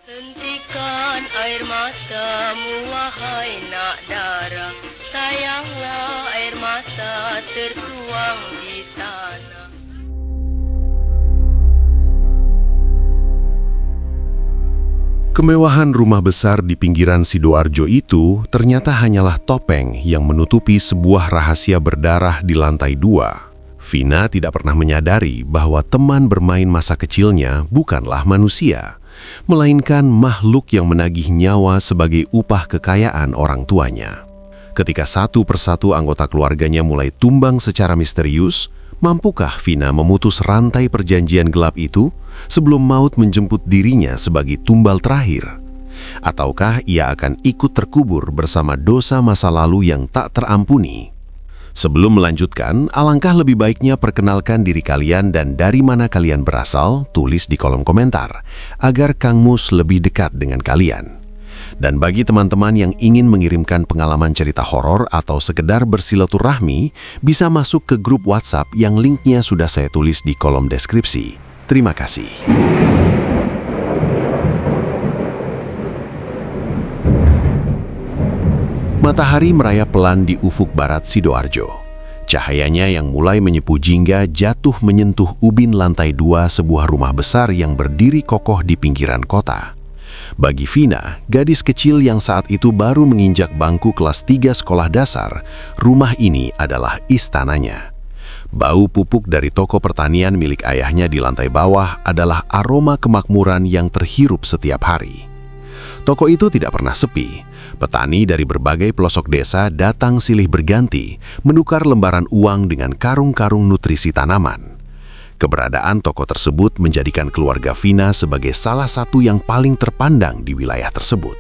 Hentikan air matamu wahai nak dara, sayanglah air mata tertuang di tanah. Kemewahan rumah besar di pinggiran Sidoarjo itu ternyata hanyalah topeng yang menutupi sebuah rahasia berdarah di lantai 2. Vina tidak pernah menyadari bahwa teman bermain masa kecilnya bukanlah manusia, melainkan makhluk yang menagih nyawa sebagai upah kekayaan orang tuanya. Ketika satu persatu anggota keluarganya mulai tumbang secara misterius, mampukah Vina memutus rantai perjanjian gelap itu sebelum maut menjemput dirinya sebagai tumbal terakhir? Ataukah ia akan ikut terkubur bersama dosa masa lalu yang tak terampuni? Sebelum melanjutkan, alangkah lebih baiknya perkenalkan diri kalian dan dari mana kalian berasal, tulis di kolom komentar, agar Kang Mus lebih dekat dengan kalian. Dan bagi teman-teman yang ingin mengirimkan pengalaman cerita horor atau sekedar bersilaturahmi, bisa masuk ke grup WhatsApp yang linknya sudah saya tulis di kolom deskripsi. Terima kasih. Matahari merayap pelan di ufuk barat Sidoarjo. Cahayanya yang mulai menyepu jingga jatuh menyentuh ubin lantai 2 sebuah rumah besar yang berdiri kokoh di pinggiran kota. Bagi Vina, gadis kecil yang saat itu baru menginjak bangku kelas 3 sekolah dasar, rumah ini adalah istananya. Bau pupuk dari toko pertanian milik ayahnya di lantai bawah adalah aroma kemakmuran yang terhirup setiap hari. Toko itu tidak pernah sepi. Petani dari berbagai pelosok desa datang silih berganti, menukar lembaran uang dengan karung-karung nutrisi tanaman. Keberadaan toko tersebut menjadikan keluarga Vina sebagai salah satu yang paling terpandang di wilayah tersebut.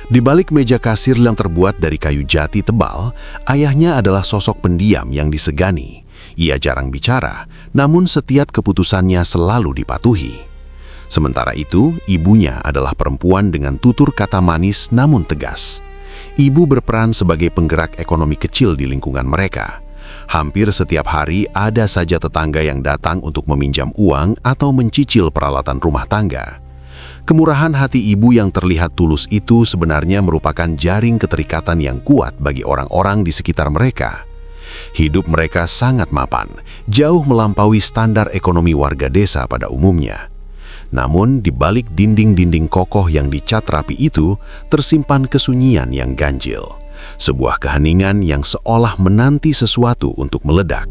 Di balik meja kasir yang terbuat dari kayu jati tebal, ayahnya adalah sosok pendiam yang disegani. Ia jarang bicara, namun setiap keputusannya selalu dipatuhi. Sementara itu, ibunya adalah perempuan dengan tutur kata manis namun tegas. Ibu berperan sebagai penggerak ekonomi kecil di lingkungan mereka. Hampir setiap hari ada saja tetangga yang datang untuk meminjam uang atau mencicil peralatan rumah tangga. Kemurahan hati ibu yang terlihat tulus itu sebenarnya merupakan jaring keterikatan yang kuat bagi orang-orang di sekitar mereka. Hidup mereka sangat mapan, jauh melampaui standar ekonomi warga desa pada umumnya. Namun, di balik dinding-dinding kokoh yang dicat rapi itu, tersimpan kesunyian yang ganjil. Sebuah keheningan yang seolah menanti sesuatu untuk meledak.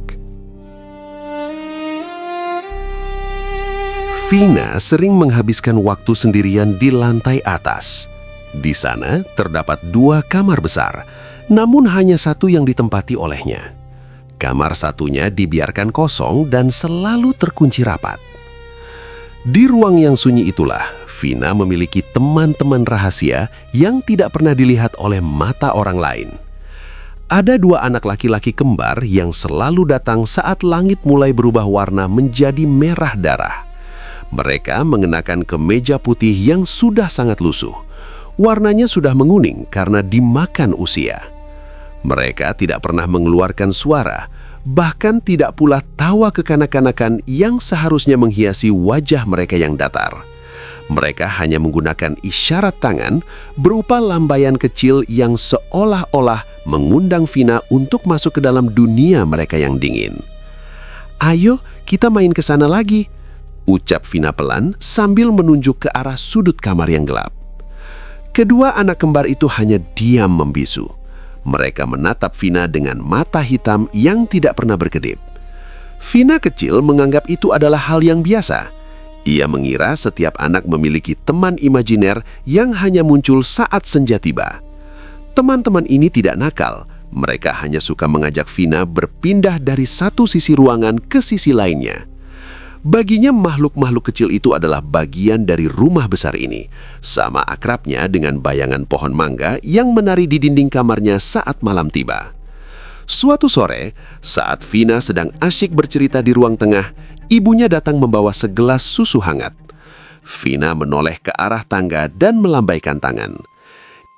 Vina sering menghabiskan waktu sendirian di lantai atas. Di sana terdapat 2 kamar besar, namun hanya satu yang ditempati olehnya. Kamar satunya dibiarkan kosong dan selalu terkunci rapat. Di ruang yang sunyi itulah, Vina memiliki teman-teman rahasia yang tidak pernah dilihat oleh mata orang lain. Ada 2 anak laki-laki kembar yang selalu datang saat langit mulai berubah warna menjadi merah darah. Mereka mengenakan kemeja putih yang sudah sangat lusuh. Warnanya sudah menguning karena dimakan usia. Mereka tidak pernah mengeluarkan suara, bahkan tidak pula tawa kekanak-kanakan yang seharusnya menghiasi wajah mereka yang datar. Mereka hanya menggunakan isyarat tangan berupa lambaian kecil yang seolah-olah mengundang Vina untuk masuk ke dalam dunia mereka yang dingin. "Ayo, kita main ke sana lagi," ucap Vina pelan sambil menunjuk ke arah sudut kamar yang gelap. Kedua anak kembar itu hanya diam membisu. Mereka menatap Vina dengan mata hitam yang tidak pernah berkedip. Vina kecil menganggap itu adalah hal yang biasa. Ia mengira setiap anak memiliki teman imajiner yang hanya muncul saat senja tiba. Teman-teman ini tidak nakal. Mereka hanya suka mengajak Vina berpindah dari satu sisi ruangan ke sisi lainnya. Baginya makhluk-makhluk kecil itu adalah bagian dari rumah besar ini, sama akrabnya dengan bayangan pohon mangga yang menari di dinding kamarnya saat malam tiba. Suatu sore, saat Vina sedang asyik bercerita di ruang tengah, ibunya datang membawa segelas susu hangat. Vina menoleh ke arah tangga dan melambaikan tangan.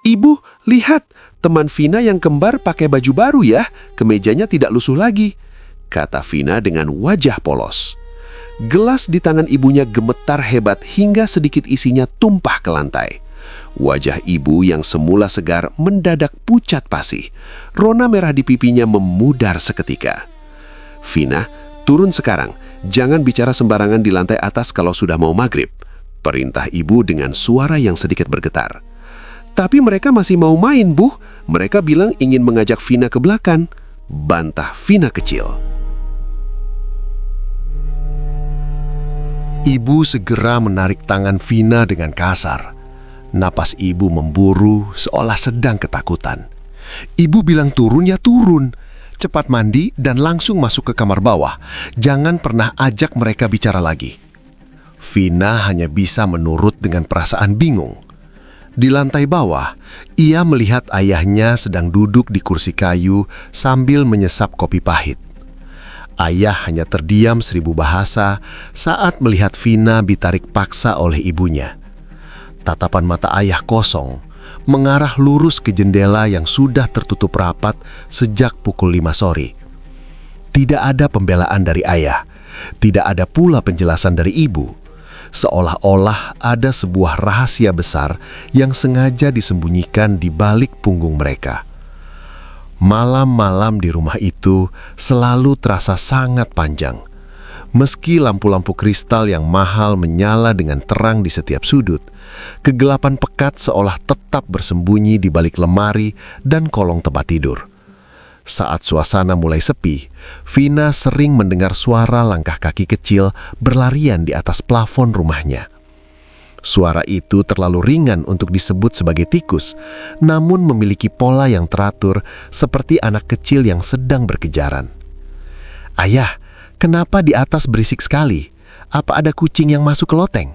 "Ibu, lihat, teman Vina yang kembar pakai baju baru ya, kemejanya tidak lusuh lagi," kata Vina dengan wajah polos. Gelas di tangan ibunya gemetar hebat hingga sedikit isinya tumpah ke lantai. Wajah ibu yang semula segar mendadak pucat pasih. Rona merah di pipinya memudar seketika. "Vina, turun sekarang. Jangan bicara sembarangan di lantai atas kalau sudah mau maghrib," perintah ibu dengan suara yang sedikit bergetar. "Tapi mereka masih mau main, Bu. Mereka bilang ingin mengajak Vina ke belakang," bantah Vina kecil. Ibu segera menarik tangan Vina dengan kasar. Napas ibu memburu seolah sedang ketakutan. Ibu bilang turun ya turun. Cepat mandi dan langsung masuk ke kamar bawah. Jangan pernah ajak mereka bicara lagi. Vina hanya bisa menurut dengan perasaan bingung. Di lantai bawah, ia melihat ayahnya sedang duduk di kursi kayu sambil menyesap kopi pahit. Ayah hanya terdiam 1000 bahasa saat melihat Vina ditarik paksa oleh ibunya. Tatapan mata ayah kosong, mengarah lurus ke jendela yang sudah tertutup rapat sejak pukul 5 sore. Tidak ada pembelaan dari ayah, tidak ada pula penjelasan dari ibu. Seolah-olah ada sebuah rahasia besar yang sengaja disembunyikan di balik punggung mereka. Malam-malam di rumah itu selalu terasa sangat panjang. Meski lampu-lampu kristal yang mahal menyala dengan terang di setiap sudut, kegelapan pekat seolah tetap bersembunyi di balik lemari dan kolong tempat tidur. Saat suasana mulai sepi, Vina sering mendengar suara langkah kaki kecil berlarian di atas plafon rumahnya. Suara itu terlalu ringan untuk disebut sebagai tikus, namun memiliki pola yang teratur seperti anak kecil yang sedang berkejaran. "Ayah, kenapa di atas berisik sekali? Apa ada kucing yang masuk ke loteng?"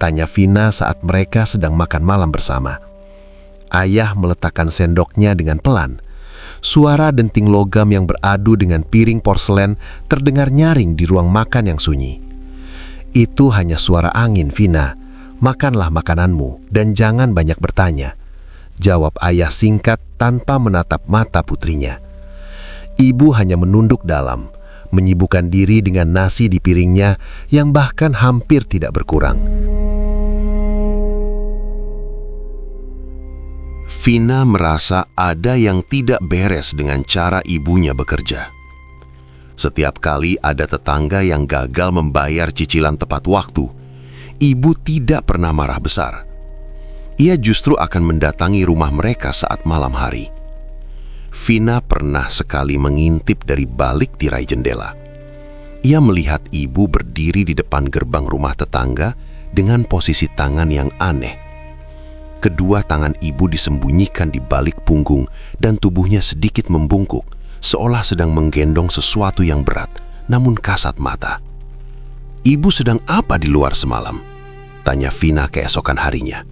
tanya Vina saat mereka sedang makan malam bersama. Ayah meletakkan sendoknya dengan pelan. Suara denting logam yang beradu dengan piring porselen terdengar nyaring di ruang makan yang sunyi. "Itu hanya suara angin, Vina. Makanlah makananmu dan jangan banyak bertanya," jawab ayah singkat tanpa menatap mata putrinya. Ibu hanya menunduk dalam, menyibukkan diri dengan nasi di piringnya yang bahkan hampir tidak berkurang. Vina merasa ada yang tidak beres dengan cara ibunya bekerja. Setiap kali ada tetangga yang gagal membayar cicilan tepat waktu, ibu tidak pernah marah besar. Ia justru akan mendatangi rumah mereka saat malam hari. Vina pernah sekali mengintip dari balik tirai jendela. Ia melihat ibu berdiri di depan gerbang rumah tetangga dengan posisi tangan yang aneh. Kedua tangan ibu disembunyikan di balik punggung dan tubuhnya sedikit membungkuk, seolah sedang menggendong sesuatu yang berat, namun kasat mata. "Ibu sedang apa di luar semalam?" tanya Vina keesokan harinya.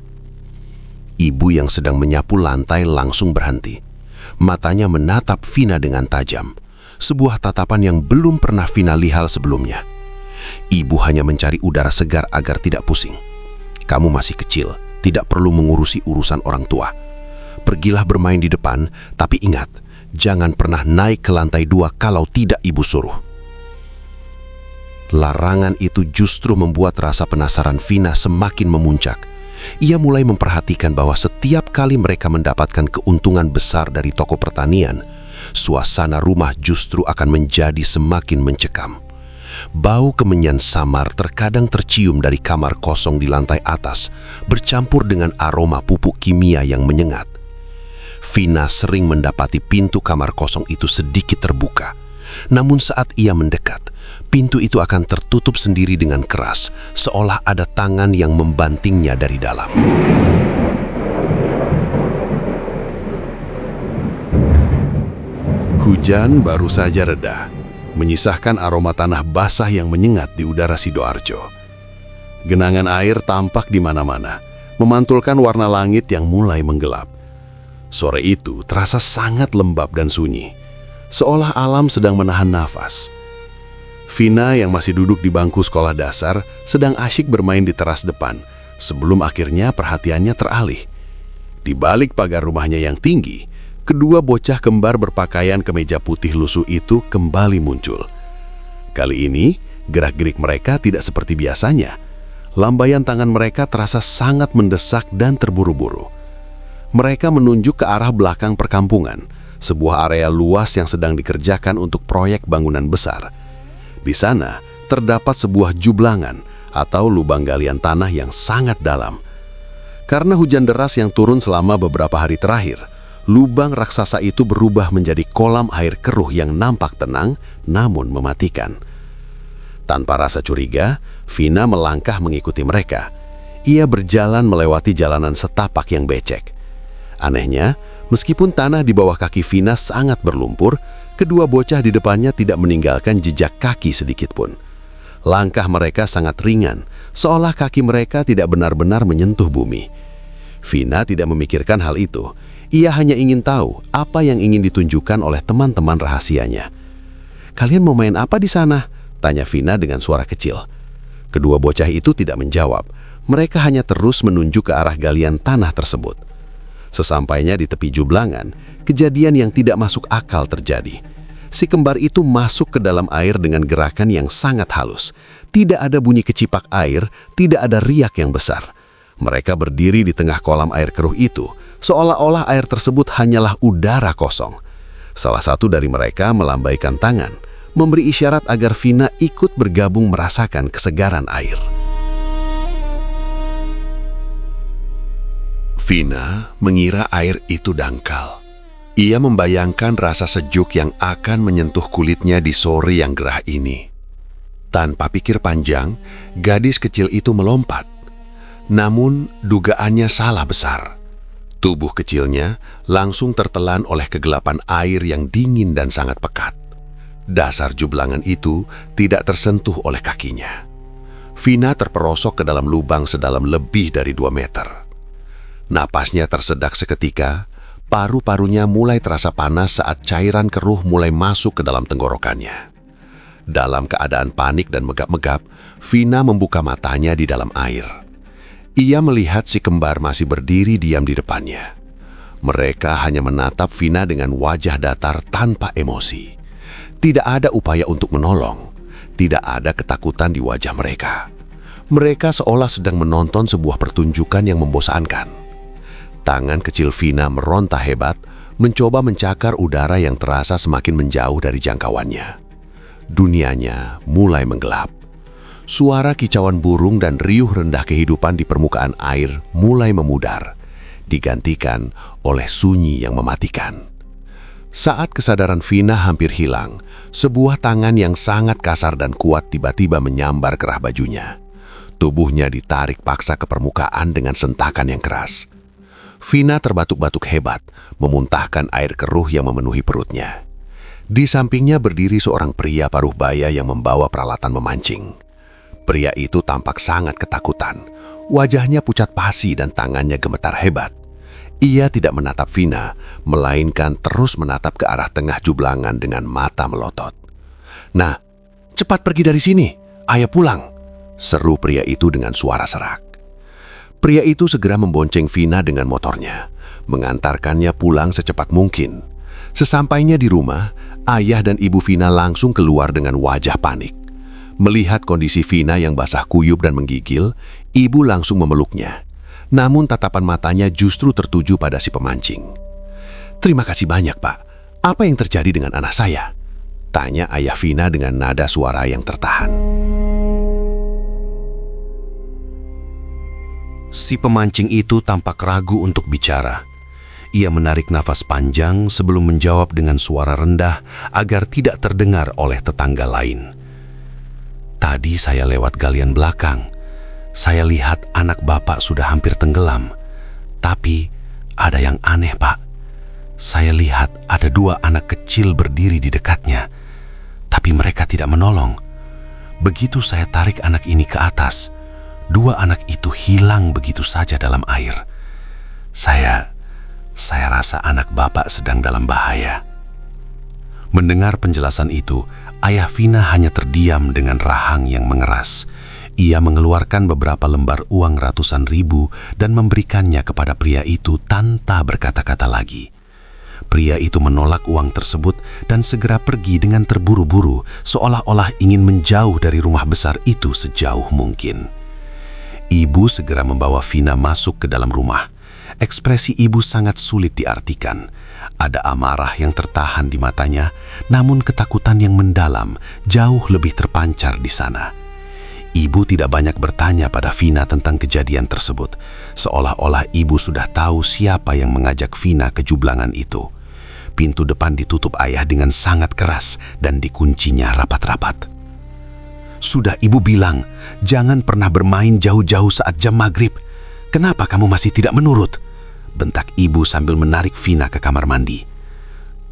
Ibu yang sedang menyapu lantai langsung berhenti. Matanya menatap Vina dengan tajam, sebuah tatapan yang belum pernah Vina lihat sebelumnya. Ibu hanya mencari udara segar agar tidak pusing. "Kamu masih kecil, tidak perlu mengurusi urusan orang tua. Pergilah bermain di depan, tapi ingat, jangan pernah naik ke lantai 2 kalau tidak ibu suruh." Larangan itu justru membuat rasa penasaran Vina semakin memuncak. Ia mulai memperhatikan bahwa setiap kali mereka mendapatkan keuntungan besar dari toko pertanian, suasana rumah justru akan menjadi semakin mencekam. Bau kemenyan samar terkadang tercium dari kamar kosong di lantai atas, bercampur dengan aroma pupuk kimia yang menyengat. Vina sering mendapati pintu kamar kosong itu sedikit terbuka. Namun saat ia mendekat, pintu itu akan tertutup sendiri dengan keras, seolah ada tangan yang membantingnya dari dalam. Hujan baru saja reda, menyisahkan aroma tanah basah yang menyengat di udara Sidoarjo. Genangan air tampak di mana-mana, memantulkan warna langit yang mulai menggelap. Sore itu terasa sangat lembab dan sunyi, seolah alam sedang menahan nafas. Vina yang masih duduk di bangku sekolah dasar sedang asyik bermain di teras depan, sebelum akhirnya perhatiannya teralih. Di balik pagar rumahnya yang tinggi, kedua bocah kembar berpakaian kemeja putih lusuh itu kembali muncul. Kali ini, Gerak-gerik mereka tidak seperti biasanya. Lambaian tangan mereka terasa sangat mendesak dan terburu-buru. Mereka menunjuk ke arah belakang perkampungan, sebuah area luas yang sedang dikerjakan untuk proyek bangunan besar. Di sana terdapat sebuah jublangan atau lubang galian tanah yang sangat dalam. Karena hujan deras yang turun selama beberapa hari terakhir, lubang raksasa itu berubah menjadi kolam air keruh yang nampak tenang namun mematikan. Tanpa rasa curiga, Vina melangkah mengikuti mereka. Ia berjalan melewati jalanan setapak yang becek. Anehnya, meskipun tanah di bawah kaki Vina sangat berlumpur, kedua bocah di depannya tidak meninggalkan jejak kaki sedikit pun. Langkah mereka sangat ringan, seolah kaki mereka tidak benar-benar menyentuh bumi. Vina tidak memikirkan hal itu. Ia hanya ingin tahu apa yang ingin ditunjukkan oleh teman-teman rahasianya. "Kalian mau main apa di sana?" tanya Vina dengan suara kecil. Kedua bocah itu tidak menjawab. Mereka hanya terus menunjuk ke arah galian tanah tersebut. Sesampainya di tepi jublangan, kejadian yang tidak masuk akal terjadi. Si kembar itu masuk ke dalam air dengan gerakan yang sangat halus. Tidak ada bunyi kecipak air, tidak ada riak yang besar. Mereka berdiri di tengah kolam air keruh itu, seolah-olah air tersebut hanyalah udara kosong. Salah satu dari mereka melambaikan tangan, memberi isyarat agar Vina ikut bergabung merasakan kesegaran air. Vina mengira air itu dangkal. Ia membayangkan rasa sejuk yang akan menyentuh kulitnya di sore yang gerah ini. Tanpa pikir panjang, gadis kecil itu melompat. Namun, dugaannya salah besar. Tubuh kecilnya langsung tertelan oleh kegelapan air yang dingin dan sangat pekat. Dasar jublangan itu tidak tersentuh oleh kakinya. Vina terperosok ke dalam lubang sedalam lebih dari 2 meter. Napasnya tersedak seketika, paru-parunya mulai terasa panas saat cairan keruh mulai masuk ke dalam tenggorokannya. Dalam keadaan panik dan megap-megap, Vina membuka matanya di dalam air. Ia melihat si kembar masih berdiri diam di depannya. Mereka hanya menatap Vina dengan wajah datar tanpa emosi. Tidak ada upaya untuk menolong. Tidak ada ketakutan di wajah mereka. Mereka seolah sedang menonton sebuah pertunjukan yang membosankan. Tangan kecil Vina meronta hebat, mencoba mencakar udara yang terasa semakin menjauh dari jangkauannya. Dunianya mulai menggelap. Suara kicauan burung dan riuh rendah kehidupan di permukaan air mulai memudar, digantikan oleh sunyi yang mematikan. Saat kesadaran Vina hampir hilang, sebuah tangan yang sangat kasar dan kuat tiba-tiba menyambar kerah bajunya. Tubuhnya ditarik paksa ke permukaan dengan sentakan yang keras. Vina terbatuk-batuk hebat, memuntahkan air keruh yang memenuhi perutnya. Di sampingnya berdiri seorang pria paruh baya yang membawa peralatan memancing. Pria itu tampak sangat ketakutan. Wajahnya pucat pasi dan tangannya gemetar hebat. Ia tidak menatap Vina, melainkan terus menatap ke arah tengah jublangan dengan mata melotot. "Nah, cepat pergi dari sini, ayah pulang," seru pria itu dengan suara serak. Pria itu segera membonceng Vina dengan motornya, mengantarkannya pulang secepat mungkin. Sesampainya di rumah, ayah dan ibu Vina langsung keluar dengan wajah panik. Melihat kondisi Vina yang basah kuyup dan menggigil, ibu langsung memeluknya. Namun tatapan matanya justru tertuju pada si pemancing. "Terima kasih banyak, Pak. Apa yang terjadi dengan anak saya?" tanya ayah Vina dengan nada suara yang tertahan. Si pemancing itu tampak ragu untuk bicara. Ia menarik nafas panjang sebelum menjawab dengan suara rendah agar tidak terdengar oleh tetangga lain. "Tadi saya lewat galian belakang. Saya lihat anak Bapak sudah hampir tenggelam. Tapi ada yang aneh, Pak. Saya lihat ada 2 anak kecil berdiri di dekatnya. Tapi mereka tidak menolong. Begitu saya tarik anak ini ke atas, 2 anak itu hilang begitu saja dalam air. Saya rasa anak Bapak sedang dalam bahaya." Mendengar penjelasan itu, ayah Vina hanya terdiam dengan rahang yang mengeras. Ia mengeluarkan beberapa lembar uang ratusan ribu dan memberikannya kepada pria itu tanpa berkata-kata lagi. Pria itu menolak uang tersebut dan segera pergi dengan terburu-buru, seolah-olah ingin menjauh dari rumah besar itu sejauh mungkin. Ibu segera membawa Vina masuk ke dalam rumah. Ekspresi ibu sangat sulit diartikan. Ada amarah yang tertahan di matanya, namun ketakutan yang mendalam jauh lebih terpancar di sana. Ibu tidak banyak bertanya pada Vina tentang kejadian tersebut, seolah-olah ibu sudah tahu siapa yang mengajak Vina ke jublangan itu. Pintu depan ditutup ayah dengan sangat keras dan dikuncinya rapat-rapat. "Sudah ibu bilang, jangan pernah bermain jauh-jauh saat jam maghrib. Kenapa kamu masih tidak menurut?" bentak ibu sambil menarik Vina ke kamar mandi.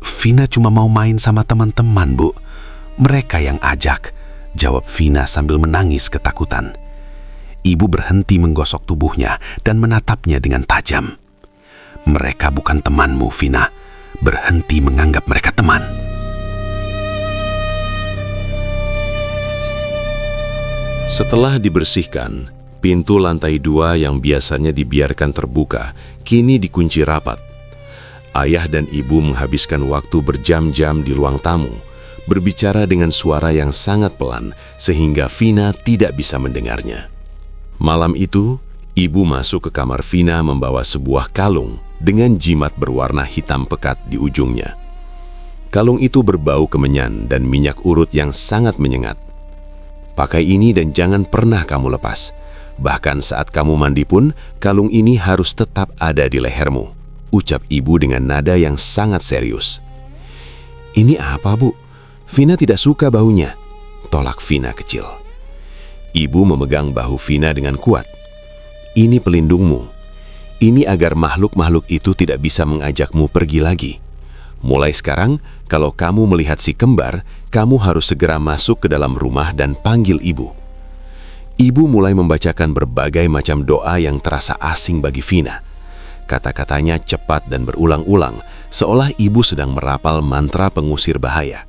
"Vina cuma mau main sama teman-teman, Bu. Mereka yang ajak," jawab Vina sambil menangis ketakutan. Ibu berhenti menggosok tubuhnya dan menatapnya dengan tajam. "Mereka bukan temanmu, Vina. Berhenti menganggap mereka teman." Setelah dibersihkan, pintu lantai 2 yang biasanya dibiarkan terbuka kini dikunci rapat. Ayah dan ibu menghabiskan waktu berjam-jam di ruang tamu, berbicara dengan suara yang sangat pelan sehingga Vina tidak bisa mendengarnya. Malam itu, ibu masuk ke kamar Vina membawa sebuah kalung dengan jimat berwarna hitam pekat di ujungnya. Kalung itu berbau kemenyan dan minyak urut yang sangat menyengat. "Pakai ini dan jangan pernah kamu lepas. Bahkan saat kamu mandi pun, kalung ini harus tetap ada di lehermu," ucap ibu dengan nada yang sangat serius. "Ini apa, Bu? Vina tidak suka baunya," tolak Vina kecil. Ibu memegang bahu Vina dengan kuat. "Ini pelindungmu. Ini agar makhluk-makhluk itu tidak bisa mengajakmu pergi lagi. Mulai sekarang, kalau kamu melihat si kembar, kamu harus segera masuk ke dalam rumah dan panggil ibu." Ibu mulai membacakan berbagai macam doa yang terasa asing bagi Vina. Kata-katanya cepat dan berulang-ulang, seolah ibu sedang merapal mantra pengusir bahaya.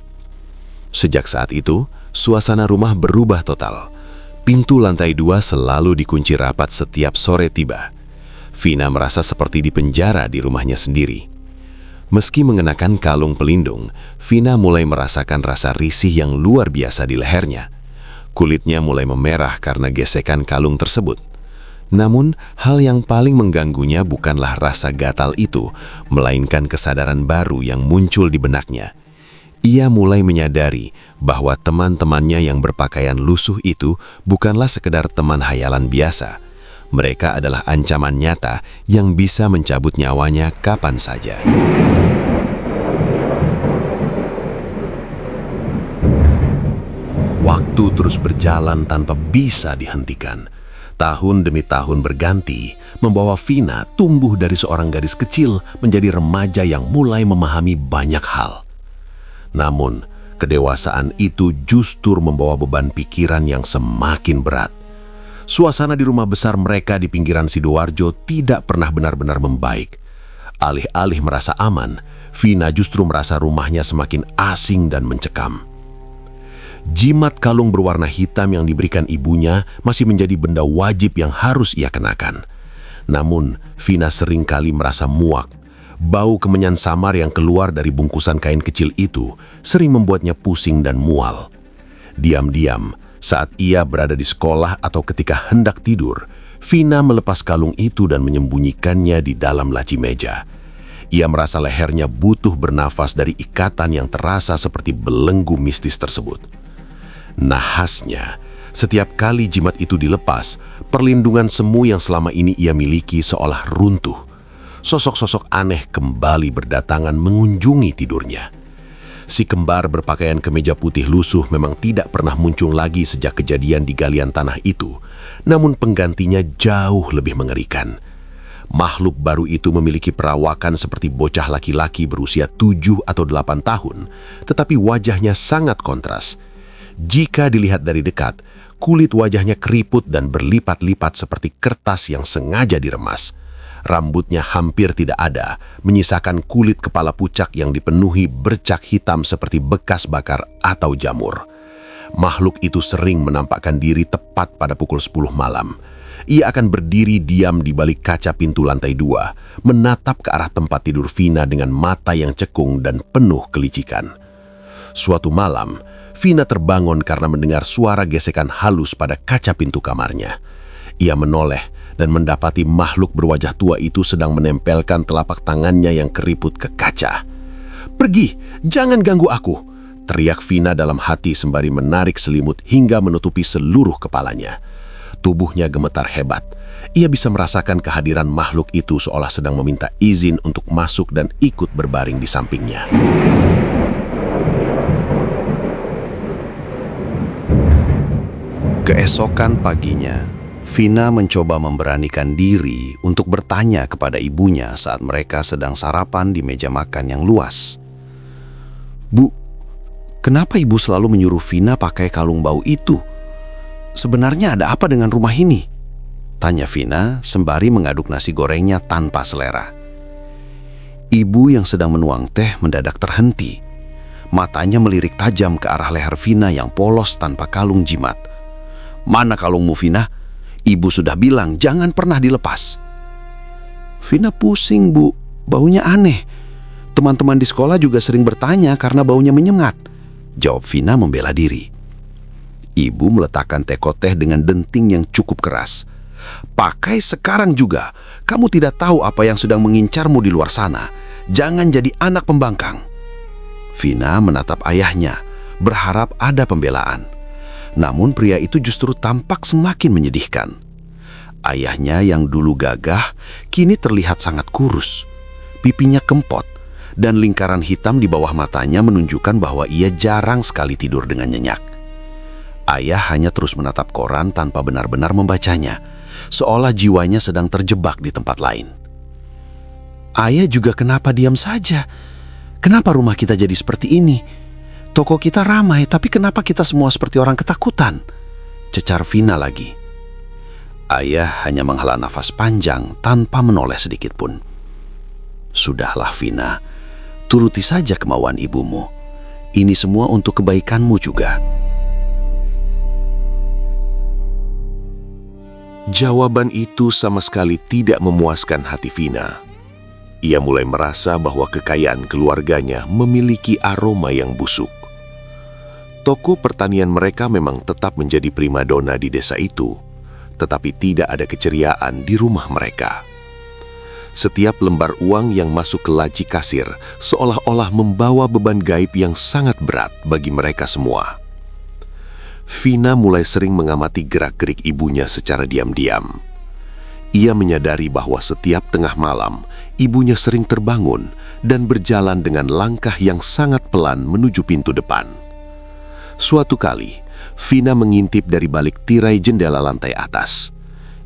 Sejak saat itu, suasana rumah berubah total. Pintu lantai 2 selalu dikunci rapat setiap sore tiba. Vina merasa seperti di penjara di rumahnya sendiri. Meski mengenakan kalung pelindung, Vina mulai merasakan rasa risih yang luar biasa di lehernya. Kulitnya mulai memerah karena gesekan kalung tersebut. Namun, hal yang paling mengganggunya bukanlah rasa gatal itu, melainkan kesadaran baru yang muncul di benaknya. Ia mulai menyadari bahwa teman-temannya yang berpakaian lusuh itu bukanlah sekedar teman hayalan biasa. Mereka adalah ancaman nyata yang bisa mencabut nyawanya kapan saja. Waktu terus berjalan tanpa bisa dihentikan. Tahun demi tahun berganti, membawa Vina tumbuh dari seorang gadis kecil menjadi remaja yang mulai memahami banyak hal. Namun, kedewasaan itu justru membawa beban pikiran yang semakin berat. Suasana di rumah besar mereka di pinggiran Sidoarjo tidak pernah benar-benar membaik. Alih-alih merasa aman, Vina justru merasa rumahnya semakin asing dan mencekam. Jimat kalung berwarna hitam yang diberikan ibunya masih menjadi benda wajib yang harus ia kenakan. Namun, Vina seringkali merasa muak. Bau kemenyan samar yang keluar dari bungkusan kain kecil itu sering membuatnya pusing dan mual. Diam-diam, saat ia berada di sekolah atau ketika hendak tidur, Vina melepas kalung itu dan menyembunyikannya di dalam laci meja. Ia merasa lehernya butuh bernafas dari ikatan yang terasa seperti belenggu mistis tersebut. Nahasnya, setiap kali jimat itu dilepas, perlindungan semu yang selama ini ia miliki seolah runtuh. Sosok-sosok aneh kembali berdatangan mengunjungi tidurnya. Si kembar berpakaian kemeja putih lusuh memang tidak pernah muncul lagi sejak kejadian di galian tanah itu, namun penggantinya jauh lebih mengerikan. Makhluk baru itu memiliki perawakan seperti bocah laki-laki berusia 7 atau 8 tahun, tetapi wajahnya sangat kontras. Jika dilihat dari dekat, kulit wajahnya keriput dan berlipat-lipat seperti kertas yang sengaja diremas. Rambutnya hampir tidak ada, menyisakan kulit kepala pucak yang dipenuhi bercak hitam seperti bekas bakar atau jamur. Makhluk itu sering menampakkan diri tepat pada pukul 10 malam. ia akan berdiri diam di balik kaca pintu lantai 2, menatap ke arah tempat tidur Vina dengan mata yang cekung dan penuh kelicikan. Suatu malam, Vina terbangun karena mendengar suara gesekan halus pada kaca pintu kamarnya. Ia menoleh dan mendapati makhluk berwajah tua itu sedang menempelkan telapak tangannya yang keriput ke kaca. "Pergi, jangan ganggu aku!" teriak Vina dalam hati sembari menarik selimut hingga menutupi seluruh kepalanya. Tubuhnya gemetar hebat. Ia bisa merasakan kehadiran makhluk itu seolah sedang meminta izin untuk masuk dan ikut berbaring di sampingnya. Keesokan paginya, Vina mencoba memberanikan diri untuk bertanya kepada ibunya saat mereka sedang sarapan di meja makan yang luas. "Bu, kenapa ibu selalu menyuruh Vina pakai kalung bau itu? Sebenarnya ada apa dengan rumah ini?" tanya Vina sembari mengaduk nasi gorengnya tanpa selera. Ibu yang sedang menuang teh mendadak terhenti. Matanya melirik tajam ke arah leher Vina yang polos tanpa kalung jimat. "Mana kalungmu, Vina? Ibu sudah bilang jangan pernah dilepas." "Vina pusing, Bu. Baunya aneh. Teman-teman di sekolah juga sering bertanya karena baunya menyengat," jawab Vina membela diri. Ibu meletakkan teko teh dengan denting yang cukup keras. "Pakai sekarang juga. Kamu tidak tahu apa yang sedang mengincarmu di luar sana. Jangan jadi anak pembangkang." Vina menatap ayahnya, berharap ada pembelaan. Namun pria itu justru tampak semakin menyedihkan. Ayahnya yang dulu gagah, kini terlihat sangat kurus. Pipinya kempot, dan lingkaran hitam di bawah matanya menunjukkan bahwa ia jarang sekali tidur dengan nyenyak. Ayah hanya terus menatap koran tanpa benar-benar membacanya, seolah jiwanya sedang terjebak di tempat lain. "Ayah juga kenapa diam saja? Kenapa rumah kita jadi seperti ini? Toko kita ramai, tapi kenapa kita semua seperti orang ketakutan?" cecar Vina lagi. Ayah hanya menghela nafas panjang tanpa menoleh sedikit pun. "Sudahlah Vina, turuti saja kemauan ibumu. Ini semua untuk kebaikanmu juga." Jawaban itu sama sekali tidak memuaskan hati Vina. Ia mulai merasa bahwa kekayaan keluarganya memiliki aroma yang busuk. Toko pertanian mereka memang tetap menjadi primadona di desa itu, tetapi tidak ada keceriaan di rumah mereka. Setiap lembar uang yang masuk ke laci kasir seolah-olah membawa beban gaib yang sangat berat bagi mereka semua. Vina mulai sering mengamati gerak-gerik ibunya secara diam-diam. Ia menyadari bahwa setiap tengah malam, ibunya sering terbangun dan berjalan dengan langkah yang sangat pelan menuju pintu depan. Suatu kali, Vina mengintip dari balik tirai jendela lantai atas.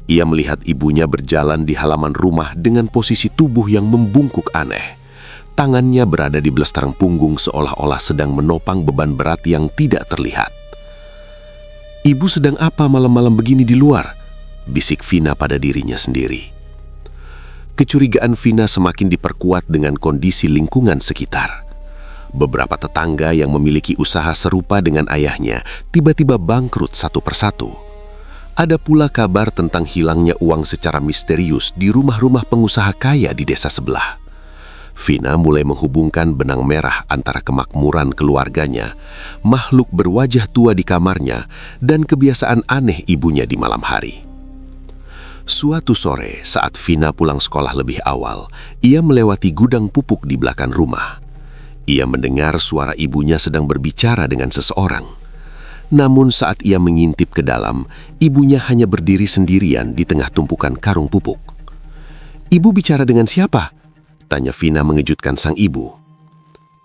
Ia melihat ibunya berjalan di halaman rumah dengan posisi tubuh yang membungkuk aneh. Tangannya berada di belestarang punggung seolah-olah sedang menopang beban berat yang tidak terlihat. "Ibu sedang apa malam-malam begini di luar?" bisik Vina pada dirinya sendiri. Kecurigaan Vina semakin diperkuat dengan kondisi lingkungan sekitar. Beberapa tetangga yang memiliki usaha serupa dengan ayahnya tiba-tiba bangkrut satu persatu. Ada pula kabar tentang hilangnya uang secara misterius di rumah-rumah pengusaha kaya di desa sebelah. Vina mulai menghubungkan benang merah antara kemakmuran keluarganya, makhluk berwajah tua di kamarnya, dan kebiasaan aneh ibunya di malam hari. Suatu sore, saat Vina pulang sekolah lebih awal, ia melewati gudang pupuk di belakang rumah. Ia mendengar suara ibunya sedang berbicara dengan seseorang. Namun saat ia mengintip ke dalam, ibunya hanya berdiri sendirian di tengah tumpukan karung pupuk. "Ibu bicara dengan siapa?" tanya Vina mengejutkan sang ibu.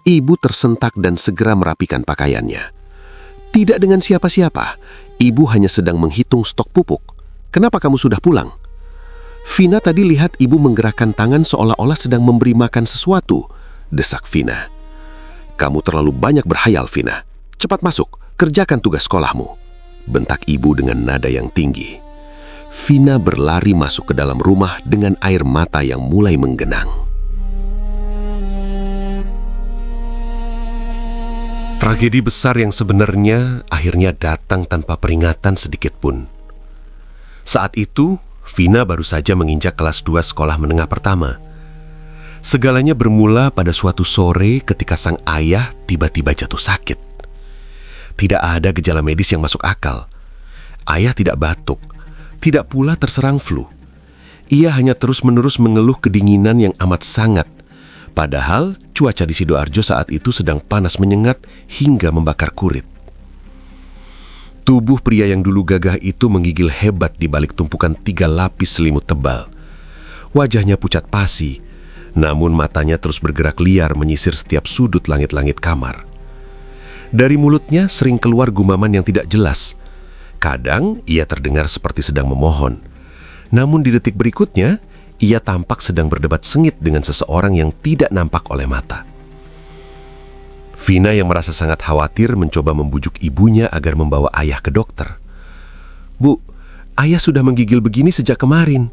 Ibu tersentak dan segera merapikan pakaiannya. "Tidak dengan siapa-siapa. Ibu hanya sedang menghitung stok pupuk. Kenapa kamu sudah pulang?" Vina tadi lihat ibu menggerakkan tangan seolah-olah sedang memberi makan sesuatu, desak Vina. "Kamu terlalu banyak berhayal, Vina. Cepat masuk, kerjakan tugas sekolahmu," bentak ibu dengan nada yang tinggi. Vina berlari masuk ke dalam rumah dengan air mata yang mulai menggenang. Tragedi besar yang sebenarnya akhirnya datang tanpa peringatan sedikit pun. Saat itu, Vina baru saja menginjak kelas 2 sekolah menengah pertama. Segalanya bermula pada suatu sore ketika sang ayah tiba-tiba jatuh sakit. Tidak ada gejala medis yang masuk akal. Ayah tidak batuk, tidak pula terserang flu. Ia hanya terus-menerus mengeluh kedinginan yang amat sangat. Padahal cuaca di Sidoarjo saat itu sedang panas menyengat hingga membakar kulit. Tubuh pria yang dulu gagah itu menggigil hebat di balik tumpukan 3 lapis selimut tebal. Wajahnya pucat pasi, namun matanya terus bergerak liar menyisir setiap sudut langit-langit kamar. Dari mulutnya sering keluar gumaman yang tidak jelas. Kadang ia terdengar seperti sedang memohon. Namun di detik berikutnya, ia tampak sedang berdebat sengit dengan seseorang yang tidak nampak oleh mata. Vina yang merasa sangat khawatir mencoba membujuk ibunya agar membawa ayah ke dokter. "Bu, ayah sudah menggigil begini sejak kemarin.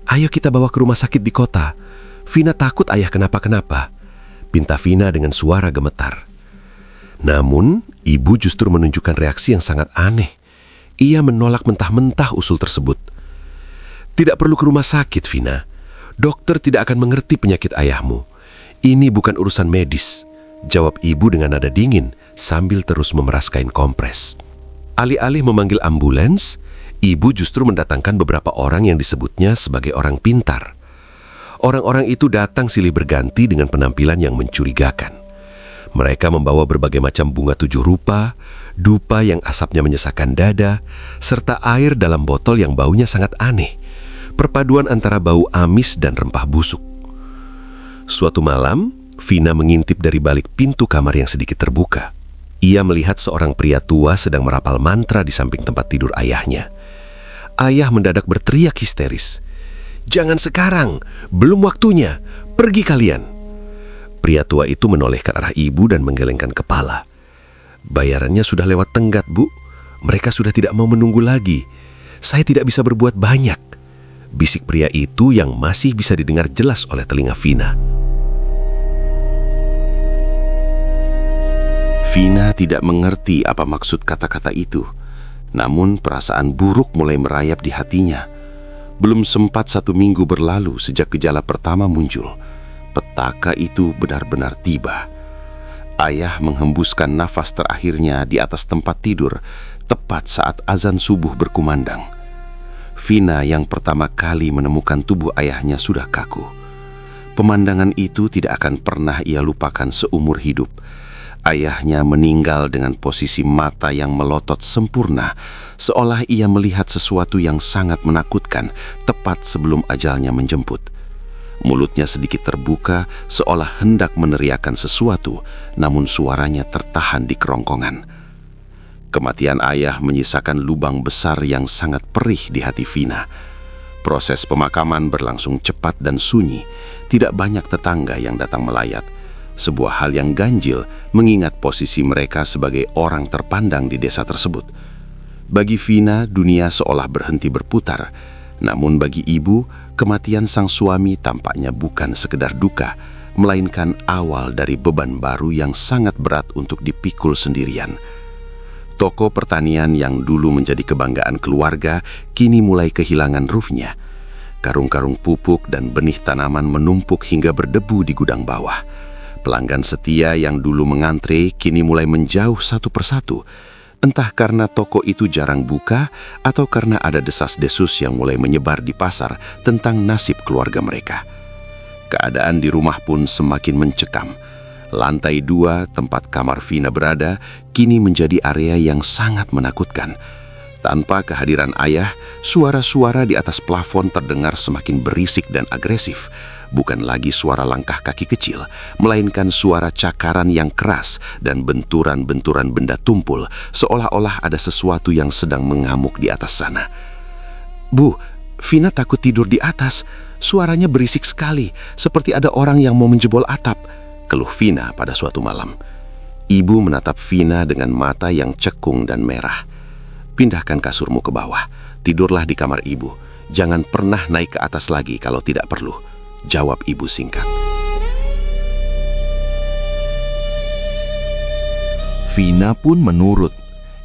Ayo kita bawa ke rumah sakit di kota. Vina takut ayah kenapa-kenapa," pinta Vina dengan suara gemetar. Namun, ibu justru menunjukkan reaksi yang sangat aneh. Ia menolak mentah-mentah usul tersebut. "Tidak perlu ke rumah sakit, Vina. Dokter tidak akan mengerti penyakit ayahmu. Ini bukan urusan medis," jawab ibu dengan nada dingin sambil terus memeras kain kompres. Alih-alih memanggil ambulans, ibu justru mendatangkan beberapa orang yang disebutnya sebagai orang pintar. Orang-orang itu datang silih berganti dengan penampilan yang mencurigakan. Mereka membawa berbagai macam bunga 7 rupa, dupa yang asapnya menyesakkan dada, serta air dalam botol yang baunya sangat aneh. Perpaduan antara bau amis dan rempah busuk. Suatu malam, Vina mengintip dari balik pintu kamar yang sedikit terbuka. Ia melihat seorang pria tua sedang merapal mantra di samping tempat tidur ayahnya. Ayah mendadak berteriak histeris, "Jangan sekarang, belum waktunya, pergi kalian." Pria tua itu menoleh ke arah ibu dan menggelengkan kepala. "Bayarannya sudah lewat tenggat, Bu. Mereka sudah tidak mau menunggu lagi. Saya tidak bisa berbuat banyak," bisik pria itu yang masih bisa didengar jelas oleh telinga Vina. Vina tidak mengerti apa maksud kata-kata itu. Namun perasaan buruk mulai merayap di hatinya. Belum sempat 1 minggu berlalu sejak gejala pertama muncul. Petaka itu benar-benar tiba. Ayah menghembuskan nafas terakhirnya di atas tempat tidur tepat saat azan subuh berkumandang. Vina yang pertama kali menemukan tubuh ayahnya sudah kaku. Pemandangan itu tidak akan pernah ia lupakan seumur hidup. Ayahnya meninggal dengan posisi mata yang melotot sempurna, seolah ia melihat sesuatu yang sangat menakutkan tepat sebelum ajalnya menjemput. Mulutnya sedikit terbuka, seolah hendak meneriakkan sesuatu, namun suaranya tertahan di kerongkongan. Kematian ayah menyisakan lubang besar yang sangat perih di hati Vina. Proses pemakaman berlangsung cepat dan sunyi, tidak banyak tetangga yang datang melayat. Sebuah hal yang ganjil mengingat posisi mereka sebagai orang terpandang di desa tersebut. Bagi Vina, dunia seolah berhenti berputar. Namun bagi ibu, kematian sang suami tampaknya bukan sekedar duka, melainkan awal dari beban baru yang sangat berat untuk dipikul sendirian. Toko pertanian yang dulu menjadi kebanggaan keluarga kini mulai kehilangan roofnya. Karung-karung pupuk dan benih tanaman menumpuk hingga berdebu di gudang bawah. Pelanggan setia yang dulu mengantre kini mulai menjauh satu persatu. Entah karena toko itu jarang buka atau karena ada desas-desus yang mulai menyebar di pasar tentang nasib keluarga mereka. Keadaan di rumah pun semakin mencekam. Lantai 2 tempat kamar Vina berada kini menjadi area yang sangat menakutkan. Tanpa kehadiran ayah, suara-suara di atas plafon terdengar semakin berisik dan agresif. Bukan lagi suara langkah kaki kecil, melainkan suara cakaran yang keras dan benturan-benturan benda tumpul, seolah-olah ada sesuatu yang sedang mengamuk di atas sana. "Bu, Vina takut tidur di atas. Suaranya berisik sekali, seperti ada orang yang mau menjebol atap," keluh Vina pada suatu malam. Ibu menatap Vina dengan mata yang cekung dan merah. "Pindahkan kasurmu ke bawah, tidurlah di kamar ibu. Jangan pernah naik ke atas lagi kalau tidak perlu," jawab ibu singkat. Vina pun menurut.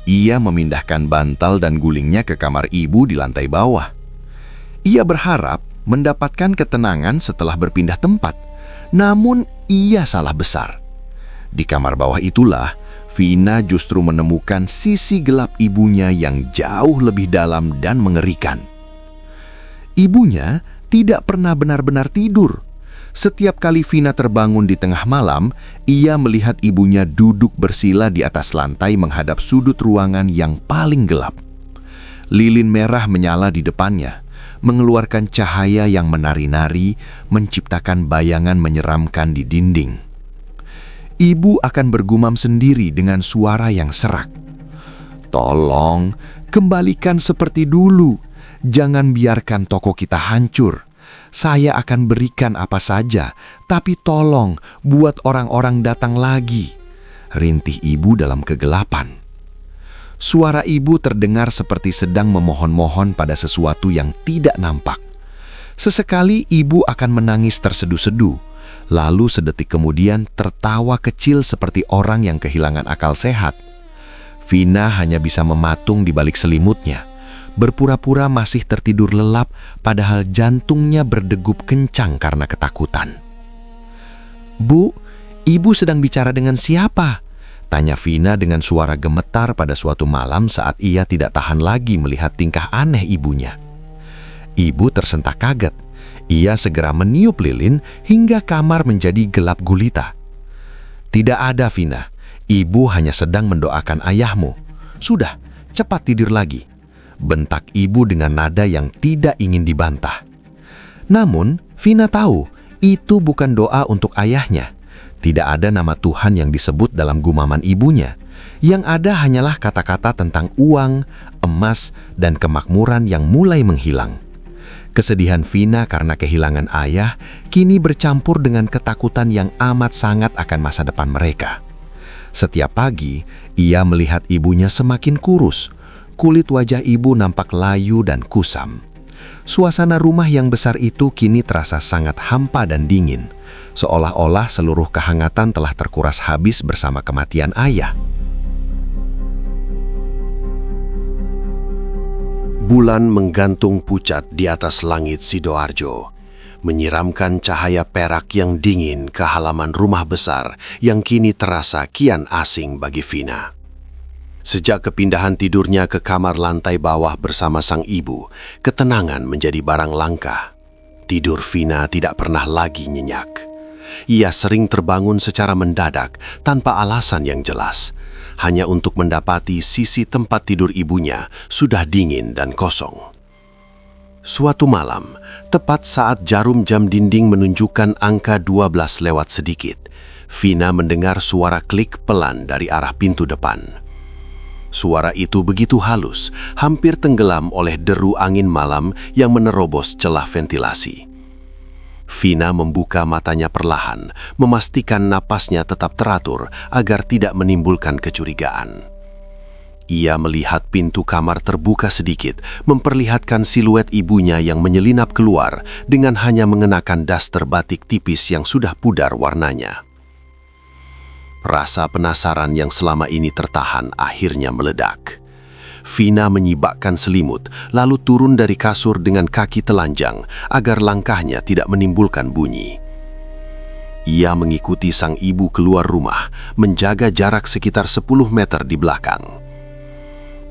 Ia memindahkan bantal dan gulingnya ke kamar ibu di lantai bawah. Ia berharap mendapatkan ketenangan setelah berpindah tempat, namun ia salah besar. Di kamar bawah itulah, Vina justru menemukan sisi gelap ibunya yang jauh lebih dalam dan mengerikan. Ibunya tidak pernah benar-benar tidur. Setiap kali Vina terbangun di tengah malam, ia melihat ibunya duduk bersila di atas lantai menghadap sudut ruangan yang paling gelap. Lilin merah menyala di depannya, mengeluarkan cahaya yang menari-nari, menciptakan bayangan menyeramkan di dinding. Ibu akan bergumam sendiri dengan suara yang serak. "Tolong, kembalikan seperti dulu. Jangan biarkan toko kita hancur. Saya akan berikan apa saja, tapi tolong buat orang-orang datang lagi," rintih ibu dalam kegelapan. Suara ibu terdengar seperti sedang memohon-mohon pada sesuatu yang tidak nampak. Sesekali ibu akan menangis terseduh-seduh, lalu sedetik kemudian tertawa kecil seperti orang yang kehilangan akal sehat. Vina hanya bisa mematung di balik selimutnya, berpura-pura masih tertidur lelap, padahal jantungnya berdegup kencang karena ketakutan. "Bu, ibu sedang bicara dengan siapa?" tanya Vina dengan suara gemetar pada suatu malam saat ia tidak tahan lagi melihat tingkah aneh ibunya. Ibu tersentak kaget. Ia segera meniup lilin hingga kamar menjadi gelap gulita. "Tidak ada, Vina. Ibu hanya sedang mendoakan ayahmu. Sudah, cepat tidur lagi," bentak ibu dengan nada yang tidak ingin dibantah. Namun, Vina tahu itu bukan doa untuk ayahnya. Tidak ada nama Tuhan yang disebut dalam gumaman ibunya. Yang ada hanyalah kata-kata tentang uang, emas, dan kemakmuran yang mulai menghilang. Kesedihan Vina karena kehilangan ayah kini bercampur dengan ketakutan yang amat sangat akan masa depan mereka. Setiap pagi, ia melihat ibunya semakin kurus. Kulit wajah ibu nampak layu dan kusam. Suasana rumah yang besar itu kini terasa sangat hampa dan dingin, seolah-olah seluruh kehangatan telah terkuras habis bersama kematian ayah. Bulan menggantung pucat di atas langit Sidoarjo, menyiramkan cahaya perak yang dingin ke halaman rumah besar yang kini terasa kian asing bagi Vina. Sejak kepindahan tidurnya ke kamar lantai bawah bersama sang ibu, ketenangan menjadi barang langka. Tidur Vina tidak pernah lagi nyenyak. Ia sering terbangun secara mendadak tanpa alasan yang jelas, hanya untuk mendapati sisi tempat tidur ibunya sudah dingin dan kosong. Suatu malam, tepat saat jarum jam dinding menunjukkan angka 12 lewat sedikit, Vina mendengar suara klik pelan dari arah pintu depan. Suara itu begitu halus, hampir tenggelam oleh deru angin malam yang menerobos celah ventilasi. Vina membuka matanya perlahan, memastikan napasnya tetap teratur agar tidak menimbulkan kecurigaan. Ia melihat pintu kamar terbuka sedikit, memperlihatkan siluet ibunya yang menyelinap keluar dengan hanya mengenakan daster batik tipis yang sudah pudar warnanya. Rasa penasaran yang selama ini tertahan akhirnya meledak. Vina menyibakkan selimut, lalu turun dari kasur dengan kaki telanjang agar langkahnya tidak menimbulkan bunyi. Ia mengikuti sang ibu keluar rumah, menjaga jarak sekitar 10 meter di belakang.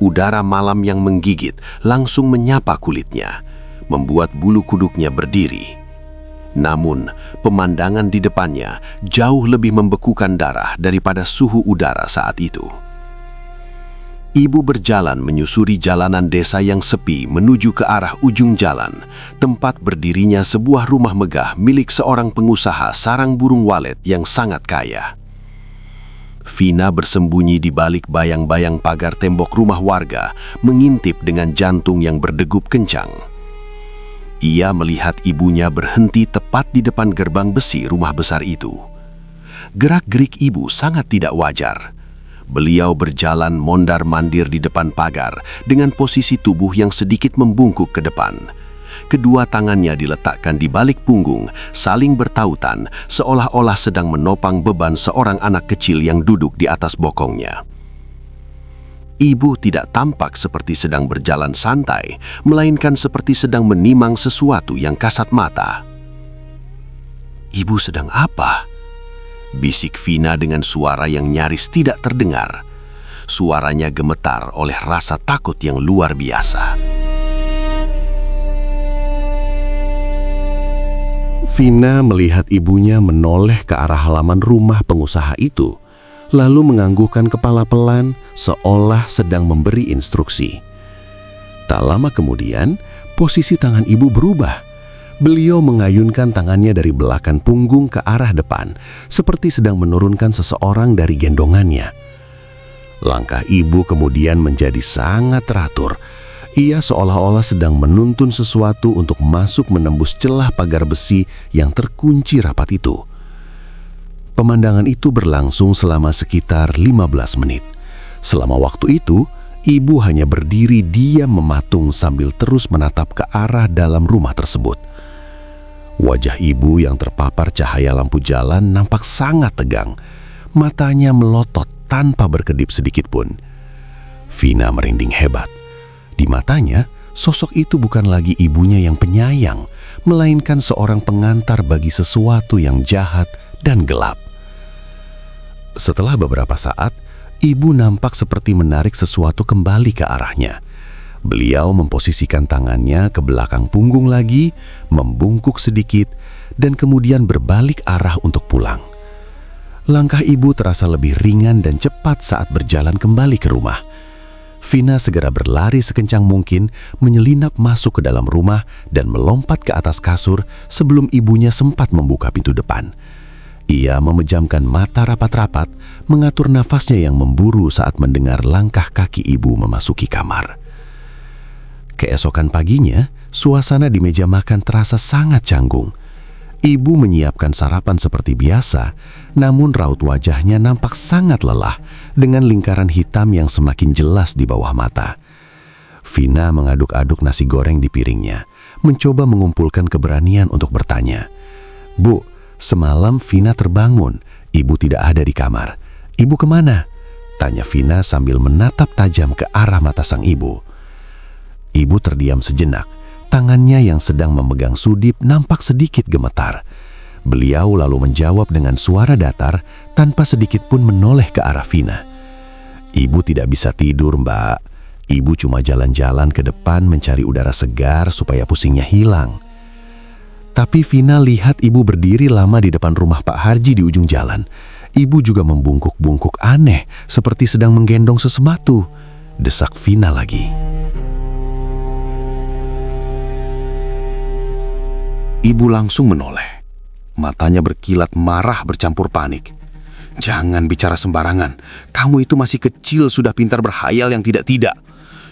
Udara malam yang menggigit langsung menyapa kulitnya, membuat bulu kuduknya berdiri. Namun, pemandangan di depannya jauh lebih membekukan darah daripada suhu udara saat itu. Ibu berjalan menyusuri jalanan desa yang sepi menuju ke arah ujung jalan, tempat berdirinya sebuah rumah megah milik seorang pengusaha sarang burung walet yang sangat kaya. Vina bersembunyi di balik bayang-bayang pagar tembok rumah warga, mengintip dengan jantung yang berdegup kencang. Ia melihat ibunya berhenti tepat di depan gerbang besi rumah besar itu. Gerak-gerik ibu sangat tidak wajar. Beliau berjalan mondar-mandir di depan pagar dengan posisi tubuh yang sedikit membungkuk ke depan. Kedua tangannya diletakkan di balik punggung, saling bertautan, seolah-olah sedang menopang beban seorang anak kecil yang duduk di atas bokongnya. Ibu tidak tampak seperti sedang berjalan santai, melainkan seperti sedang menimang sesuatu yang kasat mata. "Ibu sedang apa?" bisik Vina dengan suara yang nyaris tidak terdengar. Suaranya gemetar oleh rasa takut yang luar biasa. Vina melihat ibunya menoleh ke arah halaman rumah pengusaha itu, lalu menganggukkan kepala pelan seolah sedang memberi instruksi. Tak lama kemudian, posisi tangan ibu berubah. Beliau mengayunkan tangannya dari belakang punggung ke arah depan, seperti sedang menurunkan seseorang dari gendongannya. Langkah ibu kemudian menjadi sangat teratur. Ia seolah-olah sedang menuntun sesuatu untuk masuk menembus celah pagar besi yang terkunci rapat itu. Pemandangan itu berlangsung selama sekitar 15 menit. Selama waktu itu, ibu hanya berdiri diam mematung sambil terus menatap ke arah dalam rumah tersebut. Wajah ibu yang terpapar cahaya lampu jalan nampak sangat tegang. Matanya melotot tanpa berkedip sedikit pun. Vina merinding hebat. Di matanya, sosok itu bukan lagi ibunya yang penyayang, melainkan seorang pengantar bagi sesuatu yang jahat dan gelap. Setelah beberapa saat, ibu nampak seperti menarik sesuatu kembali ke arahnya. Beliau memposisikan tangannya ke belakang punggung lagi, membungkuk sedikit, dan kemudian berbalik arah untuk pulang. Langkah ibu terasa lebih ringan dan cepat saat berjalan kembali ke rumah. Vina segera berlari sekencang mungkin, menyelinap masuk ke dalam rumah dan melompat ke atas kasur sebelum ibunya sempat membuka pintu depan. Ia memejamkan mata rapat-rapat, mengatur nafasnya yang memburu saat mendengar langkah kaki ibu memasuki kamar. Keesokan paginya, suasana di meja makan terasa sangat canggung. Ibu menyiapkan sarapan seperti biasa, namun raut wajahnya nampak sangat lelah dengan lingkaran hitam yang semakin jelas di bawah mata. Vina mengaduk-aduk nasi goreng di piringnya, mencoba mengumpulkan keberanian untuk bertanya. "Bu, semalam Vina terbangun, ibu tidak ada di kamar. Ibu kemana?" tanya Vina sambil menatap tajam ke arah mata sang ibu. Ibu terdiam sejenak, tangannya yang sedang memegang sudip nampak sedikit gemetar. Beliau lalu menjawab dengan suara datar tanpa sedikit pun menoleh ke arah Vina. "Ibu tidak bisa tidur, Mbak. Ibu cuma jalan-jalan ke depan mencari udara segar supaya pusingnya hilang." Tapi Vina lihat ibu berdiri lama di depan rumah Pak Harji di ujung jalan. Ibu juga membungkuk-bungkuk aneh, seperti sedang menggendong sesuatu. Desak Vina lagi. Ibu langsung menoleh. Matanya berkilat marah bercampur panik. "Jangan bicara sembarangan. Kamu itu masih kecil sudah pintar berhayal yang tidak-tidak.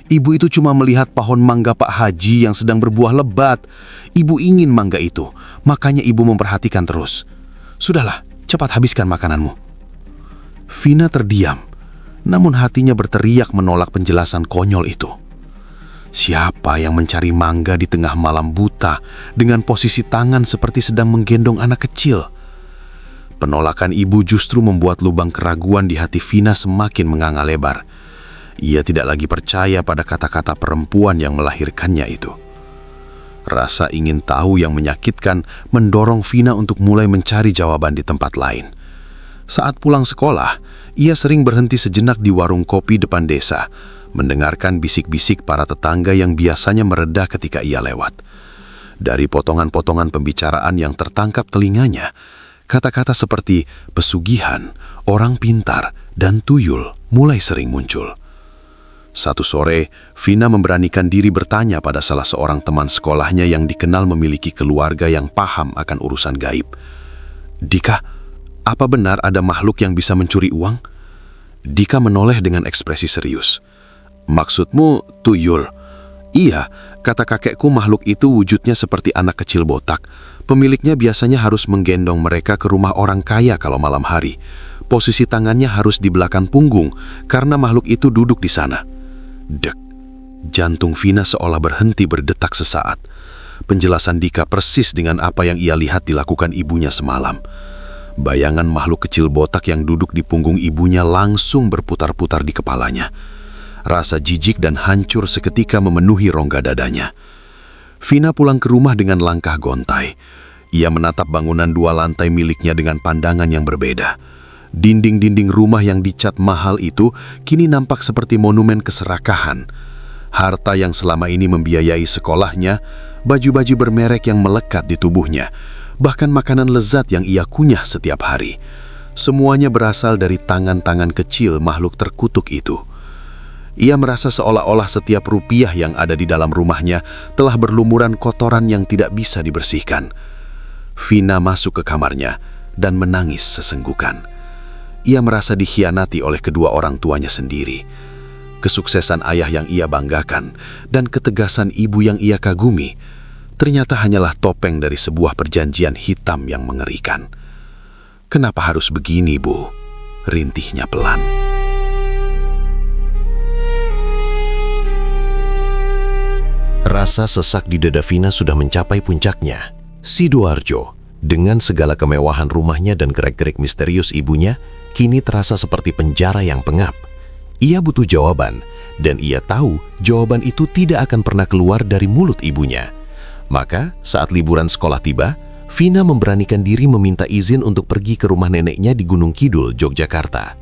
Ibu itu cuma melihat pohon mangga Pak Haji yang sedang berbuah lebat. Ibu ingin mangga itu, makanya ibu memperhatikan terus. Sudahlah, cepat habiskan makananmu." Vina terdiam, namun hatinya berteriak menolak penjelasan konyol itu. Siapa yang mencari mangga di tengah malam buta dengan posisi tangan seperti sedang menggendong anak kecil? Penolakan ibu justru membuat lubang keraguan di hati Vina semakin menganga lebar. Ia tidak lagi percaya pada kata-kata perempuan yang melahirkannya itu. Rasa ingin tahu yang menyakitkan mendorong Vina untuk mulai mencari jawaban di tempat lain. Saat pulang sekolah, ia sering berhenti sejenak di warung kopi depan desa, mendengarkan bisik-bisik para tetangga yang biasanya mereda ketika ia lewat. Dari potongan-potongan pembicaraan yang tertangkap telinganya, kata-kata seperti pesugihan, orang pintar, dan tuyul mulai sering muncul. Satu sore, Vina memberanikan diri bertanya pada salah seorang teman sekolahnya yang dikenal memiliki keluarga yang paham akan urusan gaib. "Dika, apa benar ada makhluk yang bisa mencuri uang?" Dika menoleh dengan ekspresi serius. "Maksudmu tuyul?" "Iya, kata kakekku makhluk itu wujudnya seperti anak kecil botak. Pemiliknya biasanya harus menggendong mereka ke rumah orang kaya kalau malam hari. Posisi tangannya harus di belakang punggung karena makhluk itu duduk di sana." Dek, jantung Vina seolah berhenti berdetak sesaat. Penjelasan Dika persis dengan apa yang ia lihat dilakukan ibunya semalam. Bayangan makhluk kecil botak yang duduk di punggung ibunya langsung berputar-putar di kepalanya. Rasa jijik dan hancur seketika memenuhi rongga dadanya. Vina pulang ke rumah dengan langkah gontai. Ia menatap bangunan 2 lantai miliknya dengan pandangan yang berbeda. Dinding-dinding rumah yang dicat mahal itu kini nampak seperti monumen keserakahan. Harta yang selama ini membiayai sekolahnya, baju-baju bermerek yang melekat di tubuhnya, bahkan makanan lezat yang ia kunyah setiap hari. Semuanya berasal dari tangan-tangan kecil makhluk terkutuk itu. Ia merasa seolah-olah setiap rupiah yang ada di dalam rumahnya telah berlumuran kotoran yang tidak bisa dibersihkan. Vina masuk ke kamarnya dan menangis sesenggukan. Ia merasa dikhianati oleh kedua orang tuanya sendiri. Kesuksesan ayah yang ia banggakan dan ketegasan ibu yang ia kagumi ternyata hanyalah topeng dari sebuah perjanjian hitam yang mengerikan. "Kenapa harus begini, Bu?" rintihnya pelan. Rasa sesak di dada Vina sudah mencapai puncaknya. Sidoarjo, dengan segala kemewahan rumahnya dan gerak-gerik misterius ibunya, kini terasa seperti penjara yang pengap. Ia butuh jawaban, dan ia tahu jawaban itu tidak akan pernah keluar dari mulut ibunya. Maka, saat liburan sekolah tiba, Vina memberanikan diri meminta izin untuk pergi ke rumah neneknya di Gunung Kidul, Yogyakarta.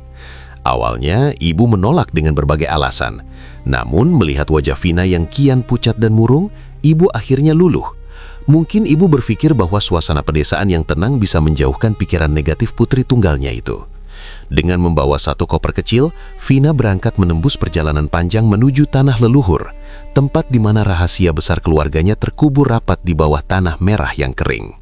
Awalnya, ibu menolak dengan berbagai alasan. Namun, melihat wajah Vina yang kian pucat dan murung, ibu akhirnya luluh. Mungkin ibu berpikir bahwa suasana pedesaan yang tenang bisa menjauhkan pikiran negatif putri tunggalnya itu. Dengan membawa 1 koper kecil, Vina berangkat menembus perjalanan panjang menuju tanah leluhur, tempat di mana rahasia besar keluarganya terkubur rapat di bawah tanah merah yang kering.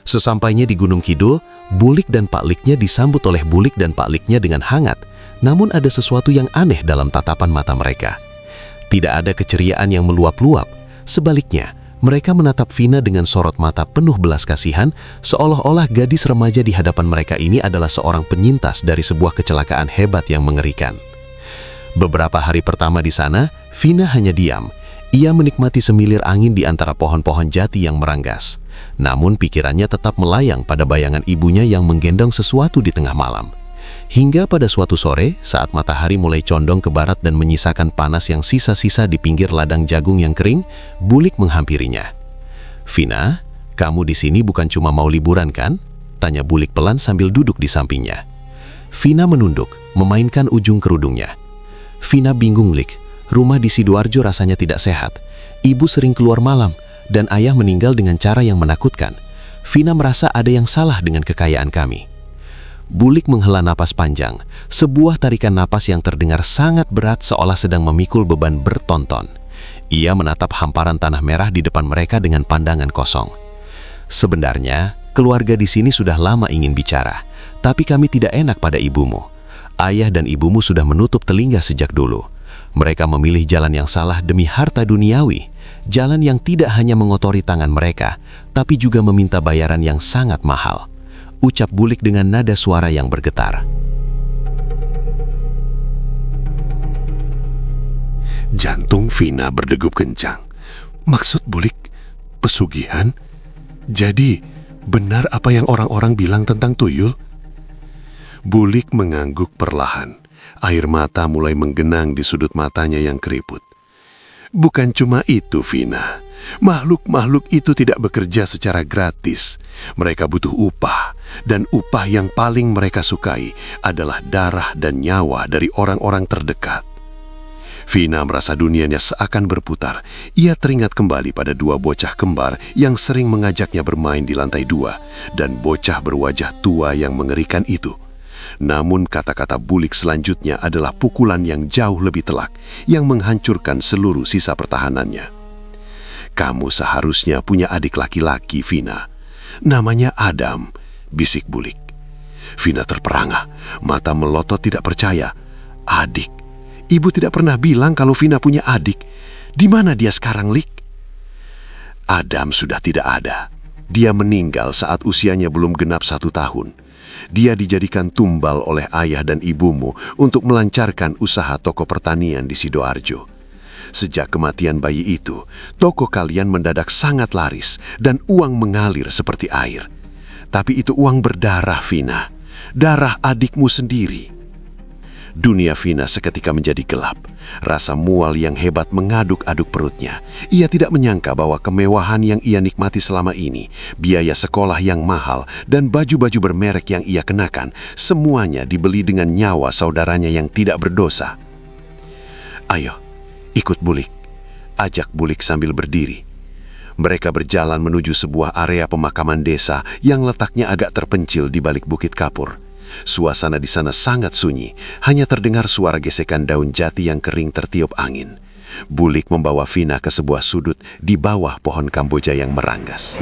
Sesampainya di Gunung Kidul, Bulik dan Pak Liknya disambut oleh Bulik dan Pak Liknya dengan hangat, namun ada sesuatu yang aneh dalam tatapan mata mereka. Tidak ada keceriaan yang meluap-luap, sebaliknya, mereka menatap Vina dengan sorot mata penuh belas kasihan, seolah-olah gadis remaja di hadapan mereka ini adalah seorang penyintas dari sebuah kecelakaan hebat yang mengerikan. Beberapa hari pertama di sana, Vina hanya diam. Ia menikmati semilir angin di antara pohon-pohon jati yang meranggas. Namun pikirannya tetap melayang pada bayangan ibunya yang menggendong sesuatu di tengah malam. Hingga pada suatu sore, saat matahari mulai condong ke barat dan menyisakan panas yang sisa-sisa di pinggir ladang jagung yang kering, Bulik menghampirinya. "Vina, kamu di sini bukan cuma mau liburan kan?" tanya Bulik pelan sambil duduk di sampingnya. Vina menunduk, memainkan ujung kerudungnya. Vina bingung, Lik. Rumah di Sidoarjo rasanya tidak sehat. Ibu sering keluar malam, dan ayah meninggal dengan cara yang menakutkan. Vina merasa ada yang salah dengan kekayaan kami. Bulik menghela napas panjang, sebuah tarikan napas yang terdengar sangat berat seolah sedang memikul beban bertonton. Ia menatap hamparan tanah merah di depan mereka dengan pandangan kosong. "Sebenarnya, keluarga di sini sudah lama ingin bicara, tapi kami tidak enak pada ibumu. Ayah dan ibumu sudah menutup telinga sejak dulu. Mereka memilih jalan yang salah demi harta duniawi, jalan yang tidak hanya mengotori tangan mereka, tapi juga meminta bayaran yang sangat mahal," ucap Bulik dengan nada suara yang bergetar. Jantung Vina berdegup kencang. Maksud Bulik, pesugihan? Jadi, benar apa yang orang-orang bilang tentang tuyul? Bulik mengangguk perlahan. Air mata mulai menggenang di sudut matanya yang keriput. Bukan cuma itu, Vina. Makhluk-makhluk itu tidak bekerja secara gratis. Mereka butuh upah, dan upah yang paling mereka sukai adalah darah dan nyawa dari orang-orang terdekat. Vina merasa dunianya seakan berputar. Ia teringat kembali pada 2 bocah kembar yang sering mengajaknya bermain di lantai 2, dan bocah berwajah tua yang mengerikan itu. Namun kata-kata Bulik selanjutnya adalah pukulan yang jauh lebih telak, yang menghancurkan seluruh sisa pertahanannya. "Kamu seharusnya punya adik laki-laki, Vina. Namanya Adam," bisik Bulik. Vina terperangah, mata melotot tidak percaya. "Adik? Ibu tidak pernah bilang kalau Vina punya adik. Di mana dia sekarang, Lik?" Adam sudah tidak ada. Dia meninggal saat usianya belum genap 1 tahun. Dia dijadikan tumbal oleh ayah dan ibumu untuk melancarkan usaha toko pertanian di Sidoarjo. Sejak kematian bayi itu, toko kalian mendadak sangat laris dan uang mengalir seperti air. Tapi itu uang berdarah, Vina. Darah adikmu sendiri. Dunia Vina seketika menjadi gelap. Rasa mual yang hebat mengaduk-aduk perutnya. Ia tidak menyangka bahwa kemewahan yang ia nikmati selama ini, biaya sekolah yang mahal, dan baju-baju bermerek yang ia kenakan, semuanya dibeli dengan nyawa saudaranya yang tidak berdosa. "Ayo, ikut Bulik," ajak Bulik sambil berdiri. Mereka berjalan menuju sebuah area pemakaman desa yang letaknya agak terpencil di balik Bukit Kapur. Suasana di sana sangat sunyi, hanya terdengar suara gesekan daun jati yang kering tertiup angin. Bulik membawa Vina ke sebuah sudut di bawah pohon kamboja yang meranggas.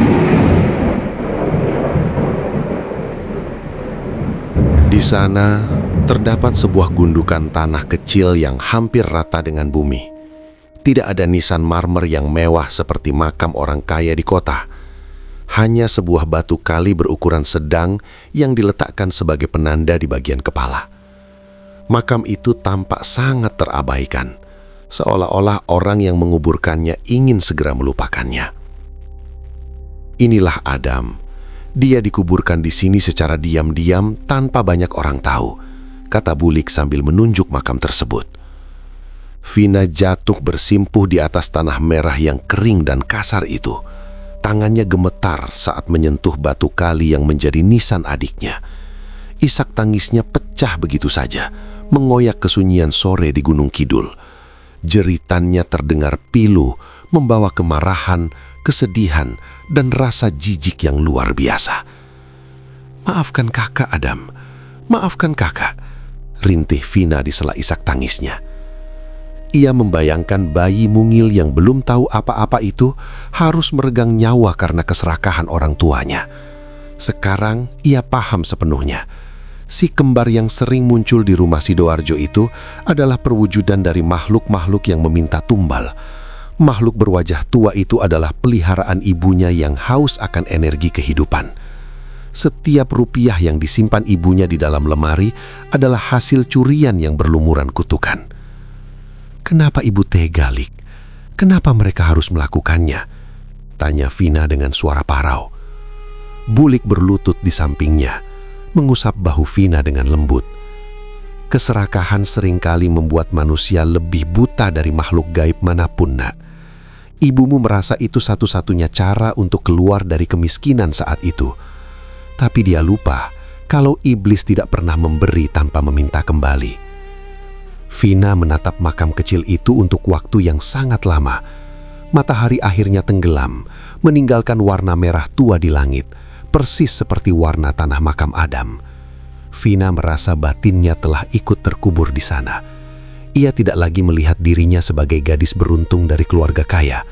Di sana terdapat sebuah gundukan tanah kecil yang hampir rata dengan bumi. Tidak ada nisan marmer yang mewah seperti makam orang kaya di kota. Hanya sebuah batu kali berukuran sedang yang diletakkan sebagai penanda di bagian kepala. Makam itu tampak sangat terabaikan, seolah-olah orang yang menguburkannya ingin segera melupakannya. Inilah Adam. Dia dikuburkan di sini secara diam-diam tanpa banyak orang tahu, kata Bulik sambil menunjuk makam tersebut. Vina jatuh bersimpuh di atas tanah merah yang kering dan kasar itu. Tangannya gemetar saat menyentuh batu kali yang menjadi nisan adiknya. Isak tangisnya pecah begitu saja, mengoyak kesunyian sore di Gunung Kidul. Jeritannya terdengar pilu, membawa kemarahan, kesedihan, dan rasa jijik yang luar biasa. "Maafkan kakak, Adam. Maafkan kakak," rintih Vina di sela isak tangisnya. Ia membayangkan bayi mungil yang belum tahu apa-apa itu harus meregang nyawa karena keserakahan orang tuanya. Sekarang ia paham sepenuhnya. Si kembar yang sering muncul di rumah Sidoarjo itu adalah perwujudan dari makhluk-makhluk yang meminta tumbal. Makhluk berwajah tua itu adalah peliharaan ibunya yang haus akan energi kehidupan. Setiap rupiah yang disimpan ibunya di dalam lemari adalah hasil curian yang berlumuran kutukan. "Kenapa ibu tega, Lik? Kenapa mereka harus melakukannya?" tanya Vina dengan suara parau. Bulik berlutut di sampingnya, mengusap bahu Vina dengan lembut. Keserakahan seringkali membuat manusia lebih buta dari makhluk gaib manapun, nak. Ibumu merasa itu satu-satunya cara untuk keluar dari kemiskinan saat itu. Tapi dia lupa kalau iblis tidak pernah memberi tanpa meminta kembali. Vina menatap makam kecil itu untuk waktu yang sangat lama. Matahari akhirnya tenggelam, meninggalkan warna merah tua di langit, persis seperti warna tanah makam Adam. Vina merasa batinnya telah ikut terkubur di sana. Ia tidak lagi melihat dirinya sebagai gadis beruntung dari keluarga kaya.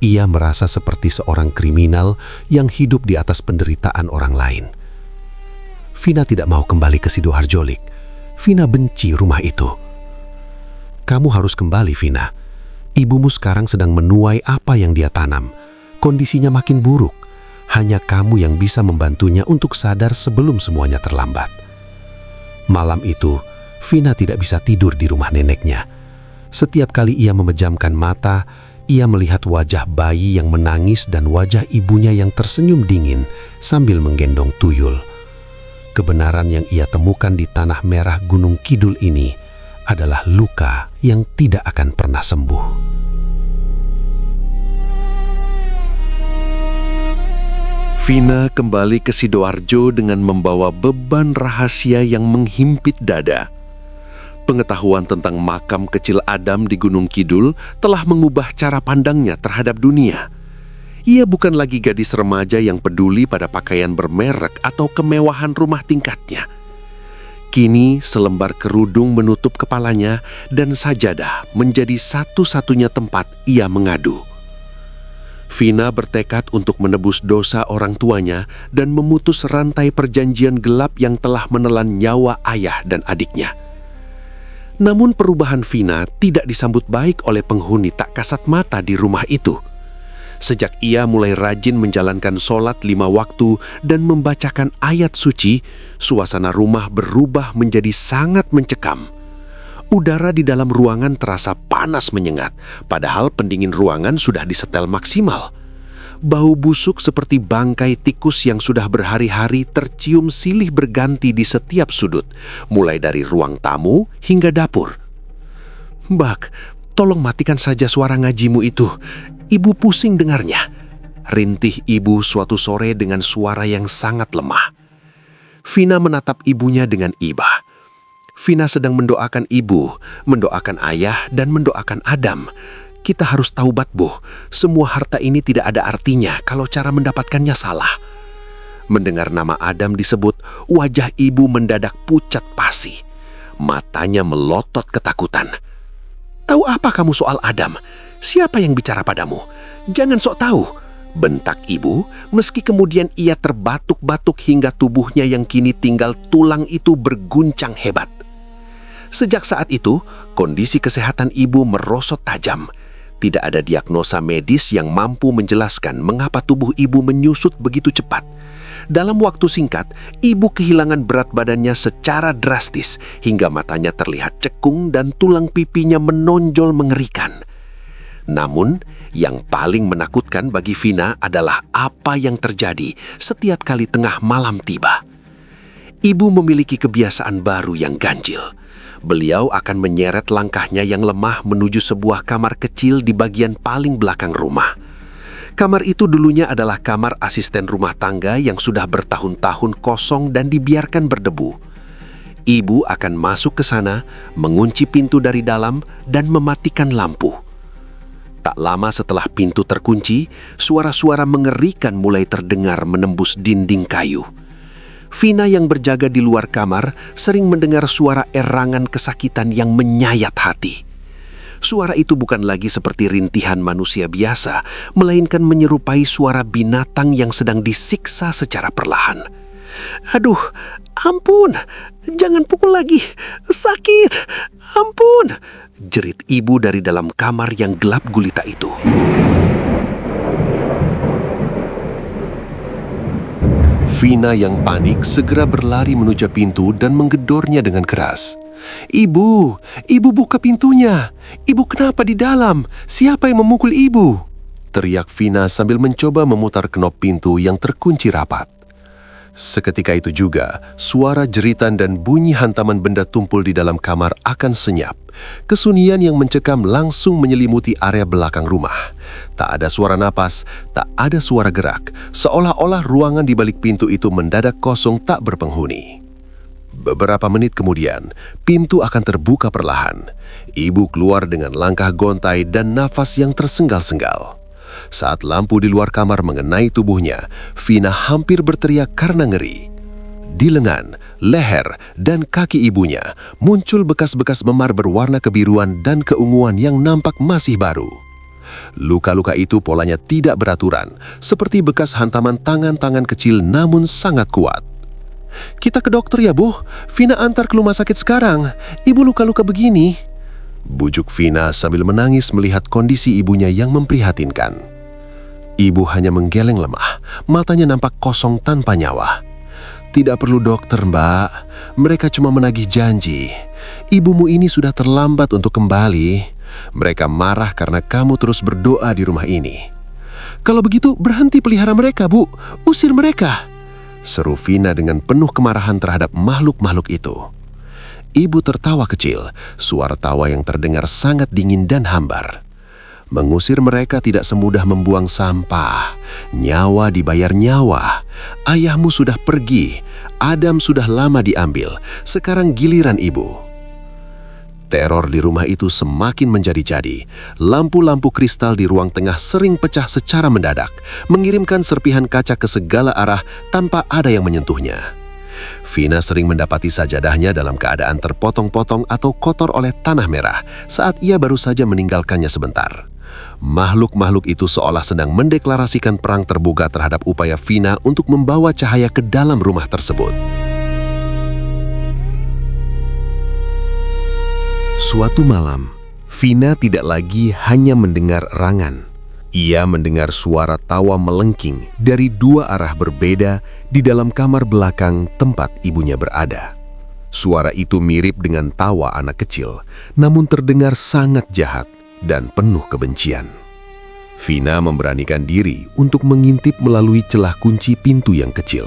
Ia merasa seperti seorang kriminal yang hidup di atas penderitaan orang lain. Vina tidak mau kembali ke Sidoarjo, Lik. Vina benci rumah itu. "Kamu harus kembali, Vina. Ibumu sekarang sedang menuai apa yang dia tanam. Kondisinya makin buruk. Hanya kamu yang bisa membantunya untuk sadar sebelum semuanya terlambat." Malam itu, Vina tidak bisa tidur di rumah neneknya. Setiap kali ia memejamkan mata, ia melihat wajah bayi yang menangis dan wajah ibunya yang tersenyum dingin sambil menggendong tuyul. Kebenaran yang ia temukan di tanah merah Gunung Kidul ini adalah luka yang tidak akan pernah sembuh. Vina kembali ke Sidoarjo dengan membawa beban rahasia yang menghimpit dada. Pengetahuan tentang makam kecil Adam di Gunung Kidul telah mengubah cara pandangnya terhadap dunia. Ia bukan lagi gadis remaja yang peduli pada pakaian bermerek atau kemewahan rumah tingkatnya. Kini selembar kerudung menutup kepalanya dan sajadah menjadi satu-satunya tempat ia mengadu. Vina bertekad untuk menebus dosa orang tuanya dan memutus rantai perjanjian gelap yang telah menelan nyawa ayah dan adiknya. Namun perubahan Vina tidak disambut baik oleh penghuni tak kasat mata di rumah itu. Sejak ia mulai rajin menjalankan sholat 5 waktu dan membacakan ayat suci, suasana rumah berubah menjadi sangat mencekam. Udara di dalam ruangan terasa panas menyengat, padahal pendingin ruangan sudah disetel maksimal. Bau busuk seperti bangkai tikus yang sudah berhari-hari tercium silih berganti di setiap sudut, mulai dari ruang tamu hingga dapur. "Bak, tolong matikan saja suara ngajimu itu. Ibu pusing dengarnya," rintih ibu suatu sore dengan suara yang sangat lemah. Vina menatap ibunya dengan iba. Vina sedang mendoakan ibu, mendoakan ayah, dan mendoakan Adam. "Kita harus taubat, Bu. Semua harta ini tidak ada artinya kalau cara mendapatkannya salah." Mendengar nama Adam disebut, wajah ibu mendadak pucat pasi. Matanya melotot ketakutan. "Tahu apa kamu soal Adam? Siapa yang bicara padamu? Jangan sok tahu," bentak ibu, meski kemudian ia terbatuk-batuk hingga tubuhnya yang kini tinggal tulang itu berguncang hebat. Sejak saat itu, kondisi kesehatan ibu merosot tajam. Tidak ada diagnosa medis yang mampu menjelaskan mengapa tubuh ibu menyusut begitu cepat. Dalam waktu singkat, ibu kehilangan berat badannya secara drastis hingga matanya terlihat cekung dan tulang pipinya menonjol mengerikan. Namun, yang paling menakutkan bagi Vina adalah apa yang terjadi setiap kali tengah malam tiba. Ibu memiliki kebiasaan baru yang ganjil. Beliau akan menyeret langkahnya yang lemah menuju sebuah kamar kecil di bagian paling belakang rumah. Kamar itu dulunya adalah kamar asisten rumah tangga yang sudah bertahun-tahun kosong dan dibiarkan berdebu. Ibu akan masuk ke sana, mengunci pintu dari dalam, dan mematikan lampu. Tak lama setelah pintu terkunci, suara-suara mengerikan mulai terdengar menembus dinding kayu. Vina yang berjaga di luar kamar sering mendengar suara erangan kesakitan yang menyayat hati. Suara itu bukan lagi seperti rintihan manusia biasa, melainkan menyerupai suara binatang yang sedang disiksa secara perlahan. "Aduh, ampun, jangan pukul lagi, sakit, ampun," jerit ibu dari dalam kamar yang gelap gulita itu. Vina yang panik segera berlari menuju pintu dan menggedornya dengan keras. Ibu buka pintunya. Ibu kenapa di dalam? Siapa yang memukul ibu?" teriak Vina sambil mencoba memutar knop pintu yang terkunci rapat. Seketika itu juga, suara jeritan dan bunyi hantaman benda tumpul di dalam kamar akan senyap. Kesunyian yang mencekam langsung menyelimuti area belakang rumah. Tak ada suara napas, tak ada suara gerak, seolah-olah ruangan di balik pintu itu mendadak kosong tak berpenghuni. Beberapa menit kemudian, pintu akan terbuka perlahan. Ibu keluar dengan langkah gontai dan nafas yang tersenggal-senggal. Saat lampu di luar kamar mengenai tubuhnya, Vina hampir berteriak karena ngeri. Di lengan, leher, dan kaki ibunya muncul bekas-bekas memar berwarna kebiruan dan keunguan yang nampak masih baru. Luka-luka itu polanya tidak beraturan, seperti bekas hantaman tangan-tangan kecil namun sangat kuat. "Kita ke dokter ya, Bu. Vina antar ke rumah sakit sekarang. Ibu luka-luka begini," bujuk Vina sambil menangis melihat kondisi ibunya yang memprihatinkan. Ibu hanya menggeleng lemah, matanya nampak kosong tanpa nyawa. "Tidak perlu dokter, Mbak. Mereka cuma menagih janji. Ibumu ini sudah terlambat untuk kembali. Mereka marah karena kamu terus berdoa di rumah ini." "Kalau begitu berhenti pelihara mereka, Bu. Usir mereka," seru Vina dengan penuh kemarahan terhadap makhluk-makhluk itu. Ibu tertawa kecil, suara tawa yang terdengar sangat dingin dan hambar. Mengusir mereka tidak semudah membuang sampah. Nyawa dibayar nyawa. Ayahmu sudah pergi, Adam sudah lama diambil, sekarang giliran ibu. Teror di rumah itu semakin menjadi-jadi. Lampu-lampu kristal di ruang tengah sering pecah secara mendadak, mengirimkan serpihan kaca ke segala arah tanpa ada yang menyentuhnya. Vina sering mendapati sajadahnya dalam keadaan terpotong-potong atau kotor oleh tanah merah saat ia baru saja meninggalkannya sebentar. Makhluk-makhluk itu seolah sedang mendeklarasikan perang terbuka terhadap upaya Vina untuk membawa cahaya ke dalam rumah tersebut. Suatu malam, Vina tidak lagi hanya mendengar erangan. Ia mendengar suara tawa melengking dari dua arah berbeda di dalam kamar belakang tempat ibunya berada. Suara itu mirip dengan tawa anak kecil, namun terdengar sangat jahat dan penuh kebencian. Vina memberanikan diri untuk mengintip melalui celah kunci pintu yang kecil.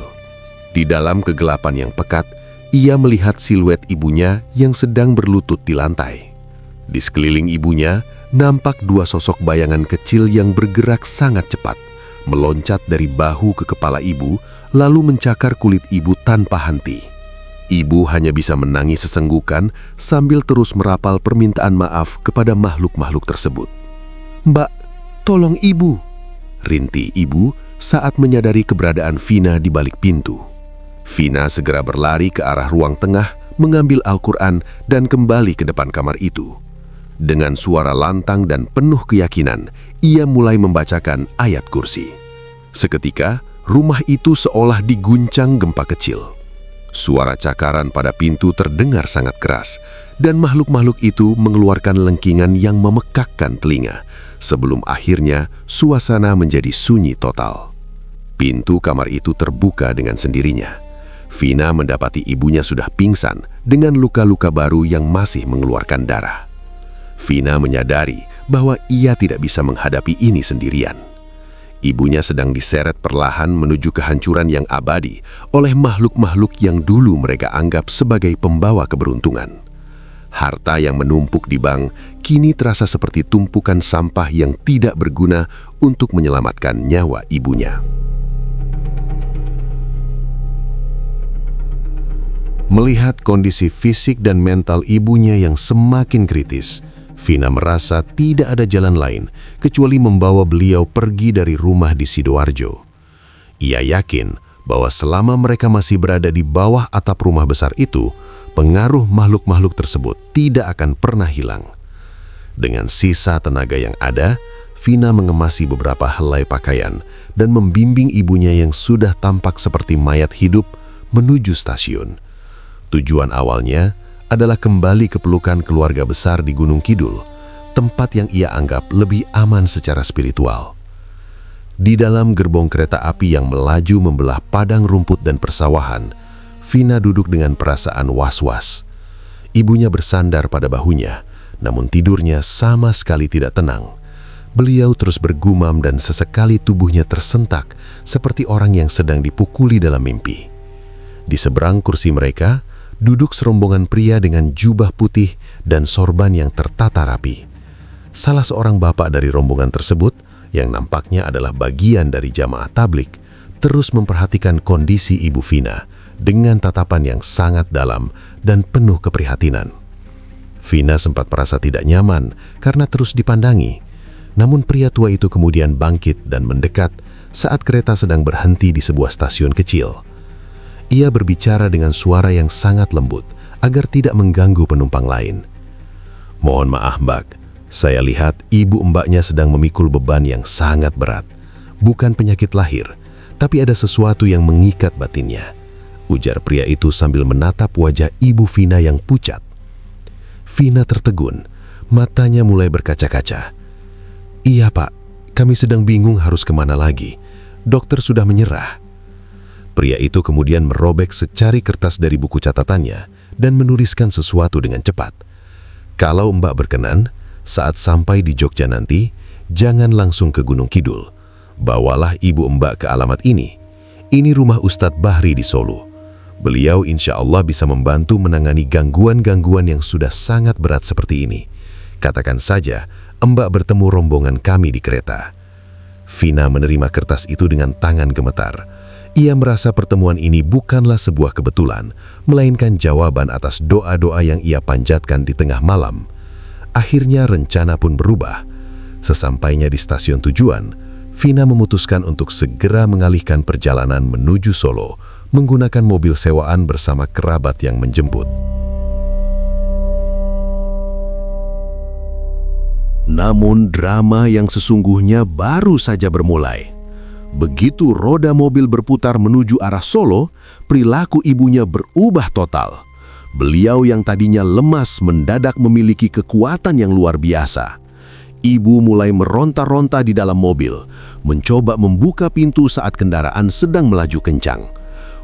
Di dalam kegelapan yang pekat, ia melihat siluet ibunya yang sedang berlutut di lantai. Di sekeliling ibunya, nampak dua sosok bayangan kecil yang bergerak sangat cepat, meloncat dari bahu ke kepala ibu, lalu mencakar kulit ibu tanpa henti. Ibu hanya bisa menangis sesenggukan sambil terus merapal permintaan maaf kepada makhluk-makhluk tersebut. "Mbak, tolong ibu," rintih ibu saat menyadari keberadaan Vina di balik pintu. Vina segera berlari ke arah ruang tengah, mengambil Al-Quran dan kembali ke depan kamar itu. Dengan suara lantang dan penuh keyakinan, ia mulai membacakan ayat kursi. Seketika, rumah itu seolah diguncang gempa kecil. Suara cakaran pada pintu terdengar sangat keras, dan makhluk-makhluk itu mengeluarkan lengkingan yang memekakkan telinga, sebelum akhirnya suasana menjadi sunyi total. Pintu kamar itu terbuka dengan sendirinya. Vina mendapati ibunya sudah pingsan dengan luka-luka baru yang masih mengeluarkan darah. Vina menyadari bahwa ia tidak bisa menghadapi ini sendirian. Ibunya sedang diseret perlahan menuju kehancuran yang abadi oleh makhluk-makhluk yang dulu mereka anggap sebagai pembawa keberuntungan. Harta yang menumpuk di bank kini terasa seperti tumpukan sampah yang tidak berguna untuk menyelamatkan nyawa ibunya. Melihat kondisi fisik dan mental ibunya yang semakin kritis, Vina merasa tidak ada jalan lain kecuali membawa beliau pergi dari rumah di Sidoarjo. Ia yakin bahwa selama mereka masih berada di bawah atap rumah besar itu, pengaruh makhluk-makhluk tersebut tidak akan pernah hilang. Dengan sisa tenaga yang ada, Vina mengemasi beberapa helai pakaian dan membimbing ibunya yang sudah tampak seperti mayat hidup menuju stasiun. Tujuan awalnya adalah kembali ke pelukan keluarga besar di Gunung Kidul, tempat yang ia anggap lebih aman secara spiritual. Di dalam gerbong kereta api yang melaju membelah padang rumput dan persawahan, Vina duduk dengan perasaan was-was. Ibunya bersandar pada bahunya, namun tidurnya sama sekali tidak tenang. Beliau terus bergumam dan sesekali tubuhnya tersentak seperti orang yang sedang dipukuli dalam mimpi. Di seberang kursi mereka, duduk serombongan pria dengan jubah putih dan sorban yang tertata rapi. Salah seorang bapak dari rombongan tersebut, yang nampaknya adalah bagian dari jamaah tablik, terus memperhatikan kondisi ibu Vina dengan tatapan yang sangat dalam dan penuh keprihatinan. Vina sempat merasa tidak nyaman karena terus dipandangi, namun pria tua itu kemudian bangkit dan mendekat saat kereta sedang berhenti di sebuah stasiun kecil. Ia berbicara dengan suara yang sangat lembut agar tidak mengganggu penumpang lain. "Mohon maaf, Mbak. Saya lihat ibu mbaknya sedang memikul beban yang sangat berat. Bukan penyakit lahir, tapi ada sesuatu yang mengikat batinnya," ujar pria itu sambil menatap wajah ibu Vina yang pucat. Vina tertegun, matanya mulai berkaca-kaca. "Iya, Pak. Kami sedang bingung harus kemana lagi. Dokter sudah menyerah." Pria itu kemudian merobek secari kertas dari buku catatannya dan menuliskan sesuatu dengan cepat. "Kalau Mbak berkenan, saat sampai di Jogja nanti, jangan langsung ke Gunung Kidul. Bawalah ibu Mbak ke alamat ini. Ini rumah Ustadz Bahri di Solo. Beliau insya Allah bisa membantu menangani gangguan-gangguan yang sudah sangat berat seperti ini. Katakan saja, Mbak bertemu rombongan kami di kereta." Vina menerima kertas itu dengan tangan gemetar. Ia merasa pertemuan ini bukanlah sebuah kebetulan, melainkan jawaban atas doa-doa yang ia panjatkan di tengah malam. Akhirnya rencana pun berubah. Sesampainya di stasiun tujuan, Vina memutuskan untuk segera mengalihkan perjalanan menuju Solo menggunakan mobil sewaan bersama kerabat yang menjemput. Namun drama yang sesungguhnya baru saja bermulai. Begitu roda mobil berputar menuju arah Solo, perilaku ibunya berubah total. Beliau yang tadinya lemas mendadak memiliki kekuatan yang luar biasa. Ibu mulai meronta-ronta di dalam mobil, mencoba membuka pintu saat kendaraan sedang melaju kencang.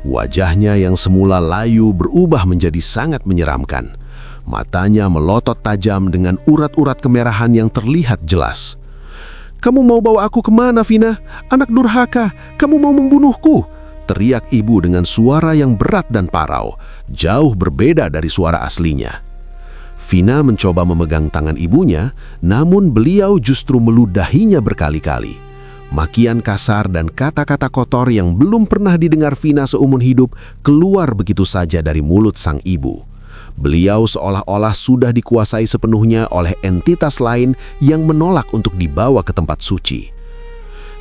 Wajahnya yang semula layu berubah menjadi sangat menyeramkan. Matanya melotot tajam dengan urat-urat kemerahan yang terlihat jelas. Kamu mau bawa aku kemana, Vina? Anak durhaka, kamu mau membunuhku!" teriak ibu dengan suara yang berat dan parau, jauh berbeda dari suara aslinya. Vina mencoba memegang tangan ibunya, namun beliau justru meludahinya berkali-kali. Makian kasar dan kata-kata kotor yang belum pernah didengar Vina seumur hidup keluar begitu saja dari mulut sang ibu. Beliau seolah-olah sudah dikuasai sepenuhnya oleh entitas lain yang menolak untuk dibawa ke tempat suci.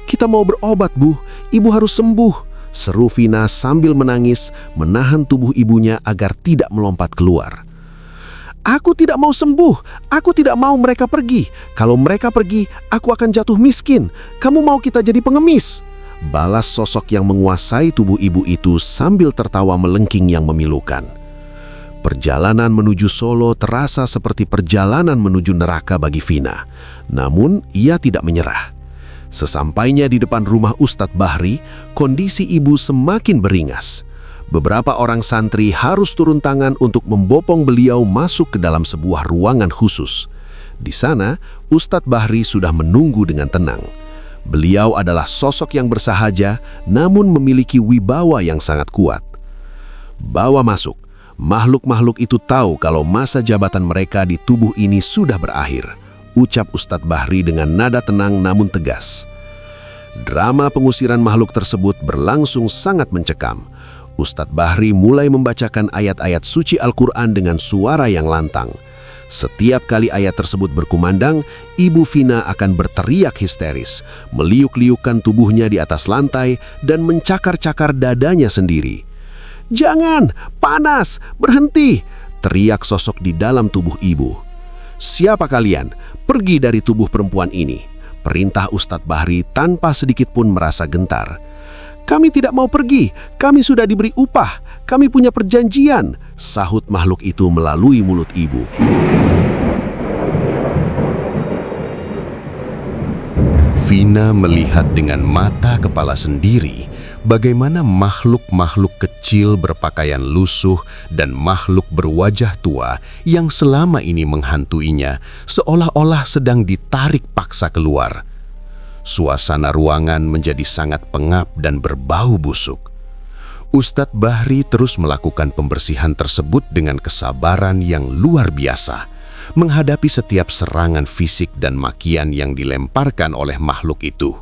"Kita mau berobat, Bu. Ibu harus sembuh," seru Vina sambil menangis, menahan tubuh ibunya agar tidak melompat keluar. "Aku tidak mau sembuh. Aku tidak mau mereka pergi. Kalau mereka pergi, aku akan jatuh miskin. Kamu mau kita jadi pengemis?" balas sosok yang menguasai tubuh ibu itu sambil tertawa melengking yang memilukan. Perjalanan menuju Solo terasa seperti perjalanan menuju neraka bagi Vina. Namun, ia tidak menyerah. Sesampainya di depan rumah Ustadz Bahri, kondisi ibu semakin beringas. Beberapa orang santri harus turun tangan untuk membopong beliau masuk ke dalam sebuah ruangan khusus. Di sana, Ustadz Bahri sudah menunggu dengan tenang. Beliau adalah sosok yang bersahaja, namun memiliki wibawa yang sangat kuat. "Bawa masuk." Makhluk-makhluk itu tahu kalau masa jabatan mereka di tubuh ini sudah berakhir, ucap Ustadz Bahri dengan nada tenang namun tegas. Drama pengusiran makhluk tersebut berlangsung sangat mencekam. Ustadz Bahri mulai membacakan ayat-ayat suci Al-Quran dengan suara yang lantang. Setiap kali ayat tersebut berkumandang, Ibu Vina akan berteriak histeris, meliuk-liukkan tubuhnya di atas lantai dan mencakar-cakar dadanya sendiri. "Jangan! Panas! Berhenti!" teriak sosok di dalam tubuh ibu. "Siapa kalian? Pergi dari tubuh perempuan ini," perintah Ustadz Bahri tanpa sedikit pun merasa gentar. "Kami tidak mau pergi, kami sudah diberi upah, kami punya perjanjian," sahut makhluk itu melalui mulut ibu. Vina melihat dengan mata kepala sendiri bagaimana makhluk-makhluk kecil berpakaian lusuh dan makhluk berwajah tua yang selama ini menghantuinya seolah-olah sedang ditarik paksa keluar. Suasana ruangan menjadi sangat pengap dan berbau busuk. Ustadz Bahri terus melakukan pembersihan tersebut dengan kesabaran yang luar biasa, menghadapi setiap serangan fisik dan makian yang dilemparkan oleh makhluk itu.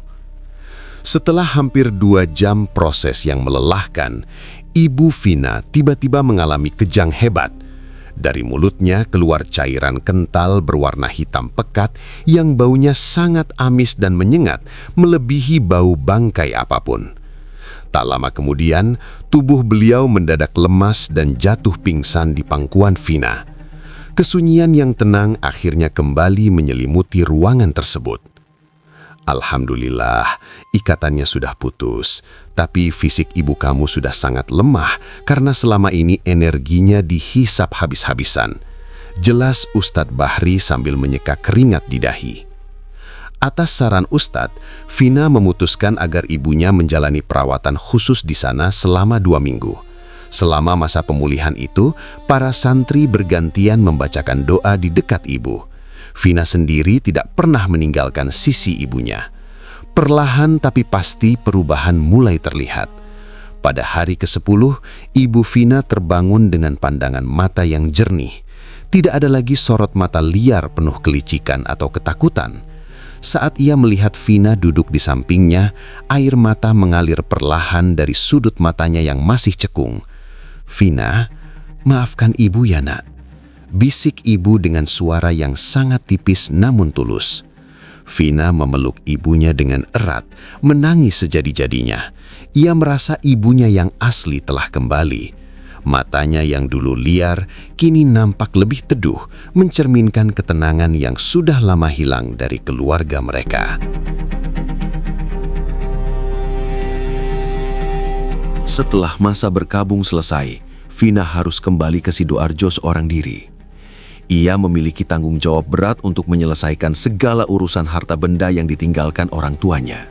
Setelah hampir 2 jam proses yang melelahkan, Ibu Vina tiba-tiba mengalami kejang hebat. Dari mulutnya keluar cairan kental berwarna hitam pekat yang baunya sangat amis dan menyengat, melebihi bau bangkai apapun. Tak lama kemudian, tubuh beliau mendadak lemas dan jatuh pingsan di pangkuan Vina. Kesunyian yang tenang akhirnya kembali menyelimuti ruangan tersebut. "Alhamdulillah, ikatannya sudah putus, tapi fisik ibu kamu sudah sangat lemah karena selama ini energinya dihisap habis-habisan," jelas Ustadz Bahri sambil menyeka keringat di dahi. Atas saran Ustadz, Vina memutuskan agar ibunya menjalani perawatan khusus di sana selama 2 minggu. Selama masa pemulihan itu, para santri bergantian membacakan doa di dekat ibu. Vina sendiri tidak pernah meninggalkan sisi ibunya. Perlahan tapi pasti perubahan mulai terlihat. Pada hari ke-10, Ibu Vina terbangun dengan pandangan mata yang jernih. Tidak ada lagi sorot mata liar penuh kelicikan atau ketakutan. Saat ia melihat Vina duduk di sampingnya, air mata mengalir perlahan dari sudut matanya yang masih cekung. "Vina, maafkan ibu ya nak," bisik ibu dengan suara yang sangat tipis namun tulus. Vina memeluk ibunya dengan erat, menangis sejadi-jadinya. Ia merasa ibunya yang asli telah kembali. Matanya yang dulu liar, kini nampak lebih teduh, mencerminkan ketenangan yang sudah lama hilang dari keluarga mereka. Setelah masa berkabung selesai, Vina harus kembali ke Sidoarjo seorang diri. Ia memiliki tanggung jawab berat untuk menyelesaikan segala urusan harta benda yang ditinggalkan orang tuanya.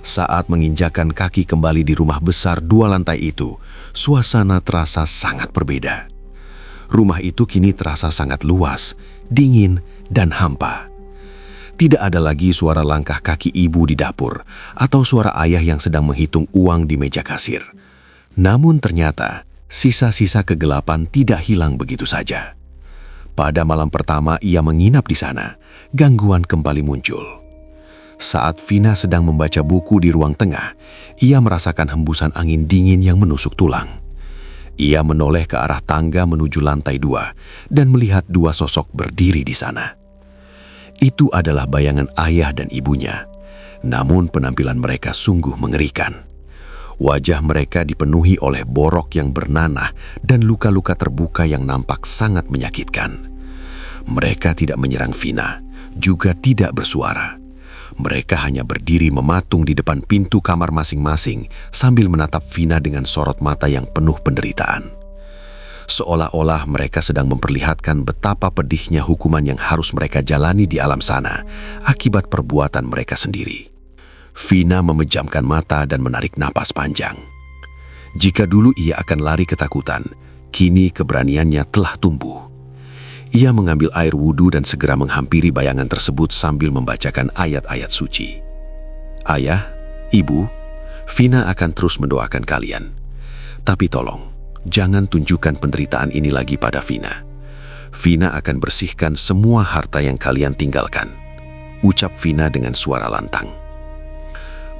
Saat menginjakan kaki kembali di rumah besar 2 lantai itu, suasana terasa sangat berbeda. Rumah itu kini terasa sangat luas, dingin, dan hampa. Tidak ada lagi suara langkah kaki ibu di dapur atau suara ayah yang sedang menghitung uang di meja kasir. Namun ternyata, sisa-sisa kegelapan tidak hilang begitu saja. Pada malam pertama ia menginap di sana, gangguan kembali muncul. Saat Vina sedang membaca buku di ruang tengah, ia merasakan hembusan angin dingin yang menusuk tulang. Ia menoleh ke arah tangga menuju lantai 2 dan melihat dua sosok berdiri di sana. Itu adalah bayangan ayah dan ibunya, namun penampilan mereka sungguh mengerikan. Wajah mereka dipenuhi oleh borok yang bernanah dan luka-luka terbuka yang nampak sangat menyakitkan. Mereka tidak menyerang Vina, juga tidak bersuara. Mereka hanya berdiri mematung di depan pintu kamar masing-masing sambil menatap Vina dengan sorot mata yang penuh penderitaan. Seolah-olah mereka sedang memperlihatkan betapa pedihnya hukuman yang harus mereka jalani di alam sana akibat perbuatan mereka sendiri. Vina memejamkan mata dan menarik napas panjang. Jika dulu ia akan lari ketakutan, kini keberaniannya telah tumbuh. Ia mengambil air wudhu dan segera menghampiri bayangan tersebut sambil membacakan ayat-ayat suci. Ayah, ibu, Vina akan terus mendoakan kalian. Tapi tolong, jangan tunjukkan penderitaan ini lagi pada Vina. Vina akan bersihkan semua harta yang kalian tinggalkan, ucap Vina dengan suara lantang.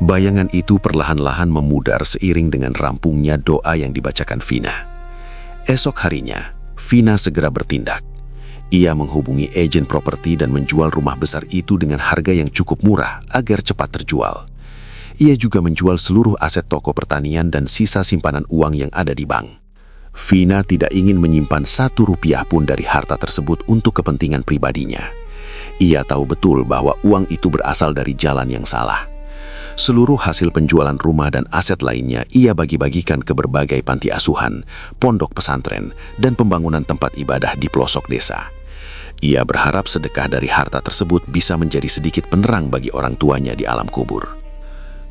Bayangan itu perlahan-lahan memudar seiring dengan rampungnya doa yang dibacakan Vina. Esok harinya, Vina segera bertindak. Ia menghubungi agen properti dan menjual rumah besar itu dengan harga yang cukup murah agar cepat terjual. Ia juga menjual seluruh aset toko pertanian dan sisa simpanan uang yang ada di bank. Vina tidak ingin menyimpan 1 rupiah pun dari harta tersebut untuk kepentingan pribadinya. Ia tahu betul bahwa uang itu berasal dari jalan yang salah. Seluruh hasil penjualan rumah dan aset lainnya ia bagi-bagikan ke berbagai panti asuhan, pondok pesantren, dan pembangunan tempat ibadah di pelosok desa. Ia berharap sedekah dari harta tersebut bisa menjadi sedikit penerang bagi orang tuanya di alam kubur.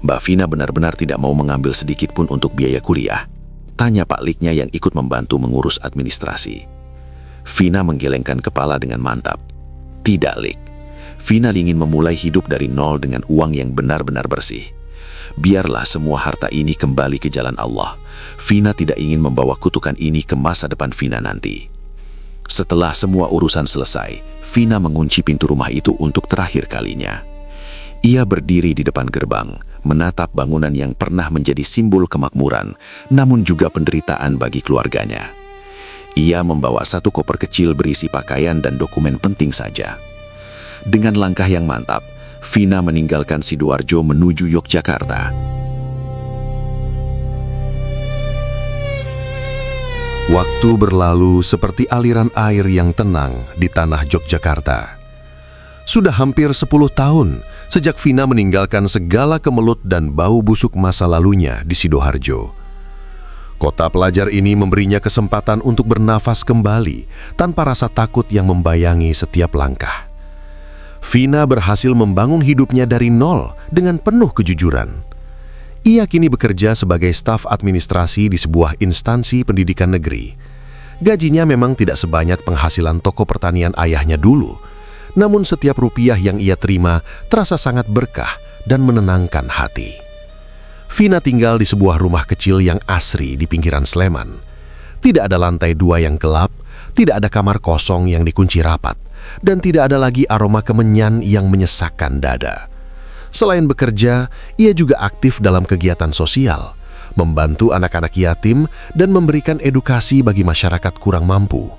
Mbak Vina benar-benar tidak mau mengambil sedikit pun untuk biaya kuliah. Tanya Pak Liknya yang ikut membantu mengurus administrasi. Vina menggelengkan kepala dengan mantap. Tidak, Lik. Vina ingin memulai hidup dari nol dengan uang yang benar-benar bersih. Biarlah semua harta ini kembali ke jalan Allah. Vina tidak ingin membawa kutukan ini ke masa depan Vina nanti. Setelah semua urusan selesai, Vina mengunci pintu rumah itu untuk terakhir kalinya. Ia berdiri di depan gerbang, menatap bangunan yang pernah menjadi simbol kemakmuran, namun juga penderitaan bagi keluarganya. Ia membawa 1 koper kecil berisi pakaian dan dokumen penting saja. Dengan langkah yang mantap, Vina meninggalkan Sidoarjo menuju Yogyakarta. Waktu berlalu seperti aliran air yang tenang di tanah Yogyakarta. Sudah hampir 10 tahun sejak Vina meninggalkan segala kemelut dan bau busuk masa lalunya di Sidoarjo. Kota pelajar ini memberinya kesempatan untuk bernafas kembali tanpa rasa takut yang membayangi setiap langkah. Vina berhasil membangun hidupnya dari nol dengan penuh kejujuran. Ia kini bekerja sebagai staf administrasi di sebuah instansi pendidikan negeri. Gajinya memang tidak sebanyak penghasilan toko pertanian ayahnya dulu, namun setiap rupiah yang ia terima terasa sangat berkah dan menenangkan hati. Vina tinggal di sebuah rumah kecil yang asri di pinggiran Sleman. Tidak ada lantai 2 yang gelap, tidak ada kamar kosong yang dikunci rapat, dan tidak ada lagi aroma kemenyan yang menyesakkan dada. Selain bekerja, ia juga aktif dalam kegiatan sosial, membantu anak-anak yatim dan memberikan edukasi bagi masyarakat kurang mampu.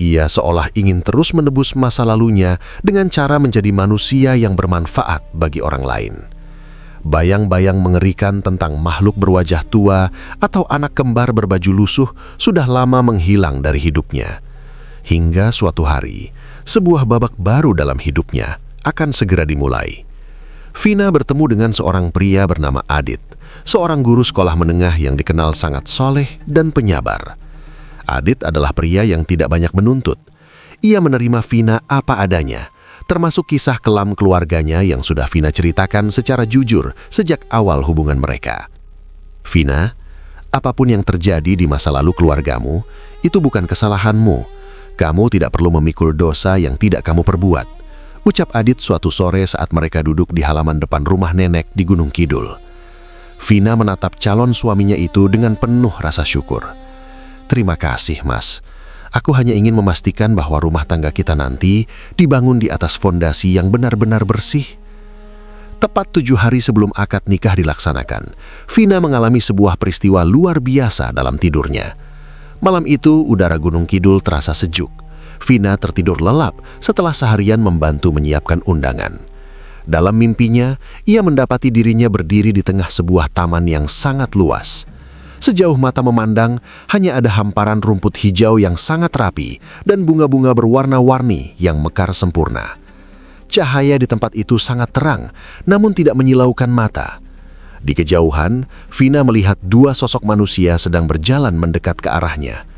Ia seolah ingin terus menebus masa lalunya dengan cara menjadi manusia yang bermanfaat bagi orang lain. Bayang-bayang mengerikan tentang makhluk berwajah tua atau anak kembar berbaju lusuh sudah lama menghilang dari hidupnya. Hingga suatu hari, sebuah babak baru dalam hidupnya akan segera dimulai. Vina bertemu dengan seorang pria bernama Adit, seorang guru sekolah menengah yang dikenal sangat soleh dan penyabar. Adit adalah pria yang tidak banyak menuntut. Ia menerima Vina apa adanya, termasuk kisah kelam keluarganya yang sudah Vina ceritakan secara jujur sejak awal hubungan mereka. Vina, apapun yang terjadi di masa lalu keluargamu, itu bukan kesalahanmu. Kamu tidak perlu memikul dosa yang tidak kamu perbuat. ucap Adit suatu sore saat mereka duduk di halaman depan rumah nenek di Gunung Kidul. Vina menatap calon suaminya itu dengan penuh rasa syukur. "Terima kasih, Mas. Aku hanya ingin memastikan bahwa rumah tangga kita nanti dibangun di atas fondasi yang benar-benar bersih." Tepat 7 hari sebelum akad nikah dilaksanakan, Vina mengalami sebuah peristiwa luar biasa dalam tidurnya. Malam itu, udara Gunung Kidul terasa sejuk. Vina tertidur lelap setelah seharian membantu menyiapkan undangan. Dalam mimpinya, ia mendapati dirinya berdiri di tengah sebuah taman yang sangat luas. Sejauh mata memandang, hanya ada hamparan rumput hijau yang sangat rapi dan bunga-bunga berwarna-warni yang mekar sempurna. Cahaya di tempat itu sangat terang, namun tidak menyilaukan mata. Di kejauhan, Vina melihat 2 sosok manusia sedang berjalan mendekat ke arahnya.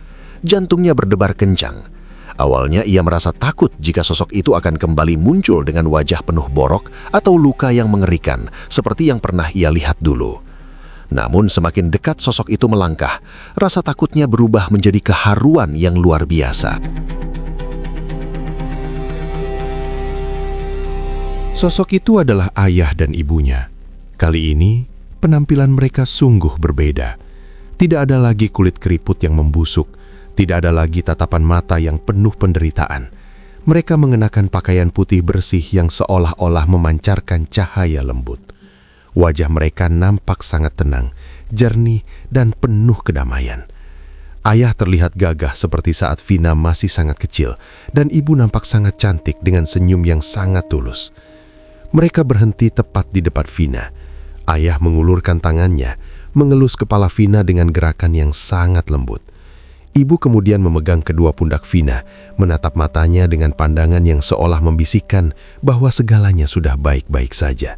Jantungnya berdebar kencang. Awalnya ia merasa takut jika sosok itu akan kembali muncul dengan wajah penuh borok atau luka yang mengerikan, seperti yang pernah ia lihat dulu. Namun semakin dekat sosok itu melangkah, rasa takutnya berubah menjadi keharuan yang luar biasa. Sosok itu adalah ayah dan ibunya. Kali ini, penampilan mereka sungguh berbeda. Tidak ada lagi kulit keriput yang membusuk, tidak ada lagi tatapan mata yang penuh penderitaan. Mereka mengenakan pakaian putih bersih yang seolah-olah memancarkan cahaya lembut. Wajah mereka nampak sangat tenang, jernih, dan penuh kedamaian. Ayah terlihat gagah seperti saat Vina masih sangat kecil, dan ibu nampak sangat cantik dengan senyum yang sangat tulus. Mereka berhenti tepat di depan Vina. Ayah mengulurkan tangannya, mengelus kepala Vina dengan gerakan yang sangat lembut. Ibu kemudian memegang kedua pundak Vina, menatap matanya dengan pandangan yang seolah membisikkan bahwa segalanya sudah baik-baik saja.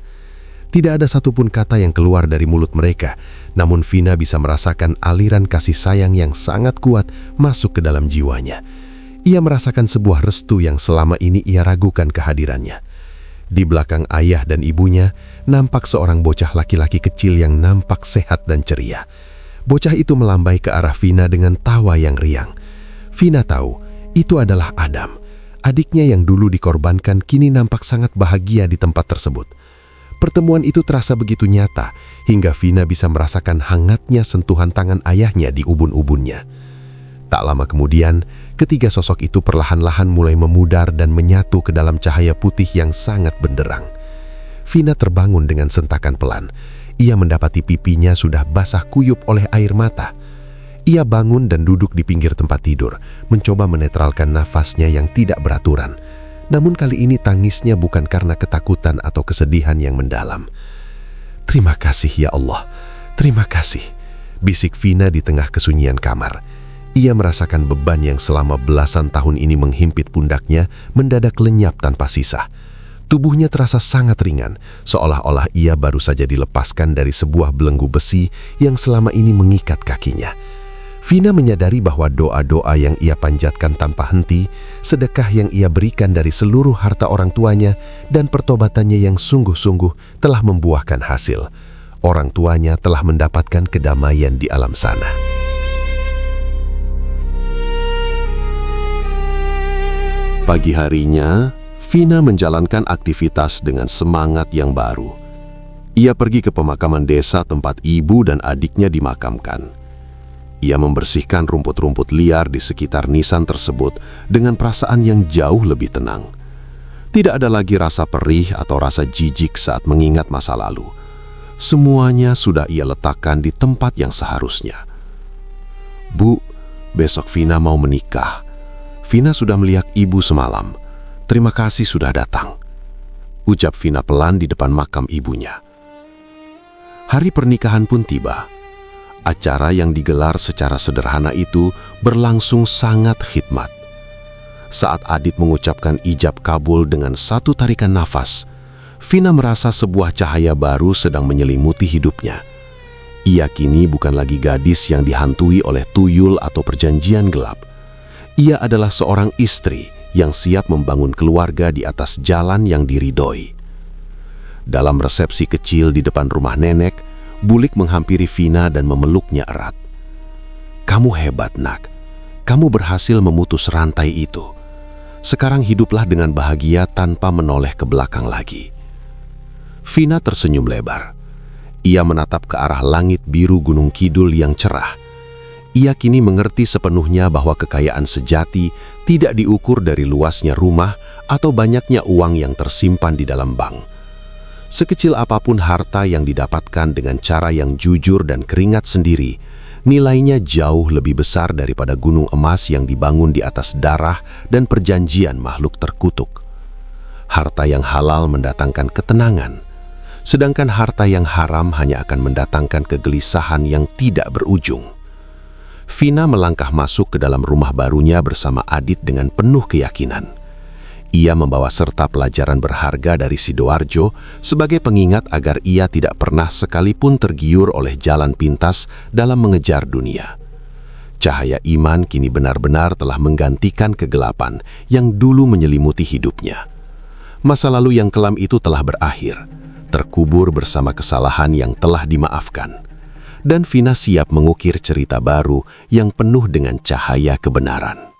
Tidak ada satupun kata yang keluar dari mulut mereka, namun Vina bisa merasakan aliran kasih sayang yang sangat kuat masuk ke dalam jiwanya. Ia merasakan sebuah restu yang selama ini ia ragukan kehadirannya. Di belakang ayah dan ibunya, nampak seorang bocah laki-laki kecil yang nampak sehat dan ceria. Bocah itu melambai ke arah Vina dengan tawa yang riang. Vina tahu, itu adalah Adam. Adiknya yang dulu dikorbankan kini nampak sangat bahagia di tempat tersebut. Pertemuan itu terasa begitu nyata, hingga Vina bisa merasakan hangatnya sentuhan tangan ayahnya di ubun-ubunnya. Tak lama kemudian, ketiga sosok itu perlahan-lahan mulai memudar dan menyatu ke dalam cahaya putih yang sangat benderang. Vina terbangun dengan sentakan pelan. Ia mendapati pipinya sudah basah kuyup oleh air mata. Ia bangun dan duduk di pinggir tempat tidur, mencoba menetralkan nafasnya yang tidak beraturan. Namun kali ini tangisnya bukan karena ketakutan atau kesedihan yang mendalam. "Terima kasih ya Allah, terima kasih," bisik Vina di tengah kesunyian kamar. Ia merasakan beban yang selama belasan tahun ini menghimpit pundaknya mendadak lenyap tanpa sisa. Tubuhnya terasa sangat ringan, seolah-olah ia baru saja dilepaskan dari sebuah belenggu besi yang selama ini mengikat kakinya. Vina menyadari bahwa doa-doa yang ia panjatkan tanpa henti, sedekah yang ia berikan dari seluruh harta orang tuanya, dan pertobatannya yang sungguh-sungguh telah membuahkan hasil. Orang tuanya telah mendapatkan kedamaian di alam sana. Pagi harinya, Vina menjalankan aktivitas dengan semangat yang baru. Ia pergi ke pemakaman desa tempat ibu dan adiknya dimakamkan. Ia membersihkan rumput-rumput liar di sekitar nisan tersebut dengan perasaan yang jauh lebih tenang. Tidak ada lagi rasa perih atau rasa jijik saat mengingat masa lalu. Semuanya sudah ia letakkan di tempat yang seharusnya. "Bu, besok Vina mau menikah. Vina sudah melihat ibu semalam. Terima kasih sudah datang," ucap Vina pelan di depan makam ibunya. Hari pernikahan pun tiba. Acara yang digelar secara sederhana itu berlangsung sangat khidmat. Saat Adit mengucapkan ijab kabul dengan satu tarikan nafas, Vina merasa sebuah cahaya baru sedang menyelimuti hidupnya. Ia kini bukan lagi gadis yang dihantui oleh tuyul atau perjanjian gelap. Ia adalah seorang istri yang siap membangun keluarga di atas jalan yang diridhoi. Dalam resepsi kecil di depan rumah nenek, Bulik menghampiri Vina dan memeluknya erat. "Kamu hebat, Nak. Kamu berhasil memutus rantai itu. sekarang hiduplah dengan bahagia tanpa menoleh ke belakang lagi. Vina tersenyum lebar. Ia menatap ke arah langit biru Gunung Kidul yang cerah. Ia kini mengerti sepenuhnya bahwa kekayaan sejati tidak diukur dari luasnya rumah atau banyaknya uang yang tersimpan di dalam bank. Sekecil apapun harta yang didapatkan dengan cara yang jujur dan keringat sendiri, nilainya jauh lebih besar daripada gunung emas yang dibangun di atas darah dan perjanjian makhluk terkutuk. Harta yang halal mendatangkan ketenangan, sedangkan harta yang haram hanya akan mendatangkan kegelisahan yang tidak berujung. Vina melangkah masuk ke dalam rumah barunya bersama Adit dengan penuh keyakinan. Ia membawa serta pelajaran berharga dari Sidoarjo sebagai pengingat agar ia tidak pernah sekalipun tergiur oleh jalan pintas dalam mengejar dunia. Cahaya iman kini benar-benar telah menggantikan kegelapan yang dulu menyelimuti hidupnya. Masa lalu yang kelam itu telah berakhir, terkubur bersama kesalahan yang telah dimaafkan. Dan Vina siap mengukir cerita baru yang penuh dengan cahaya kebenaran.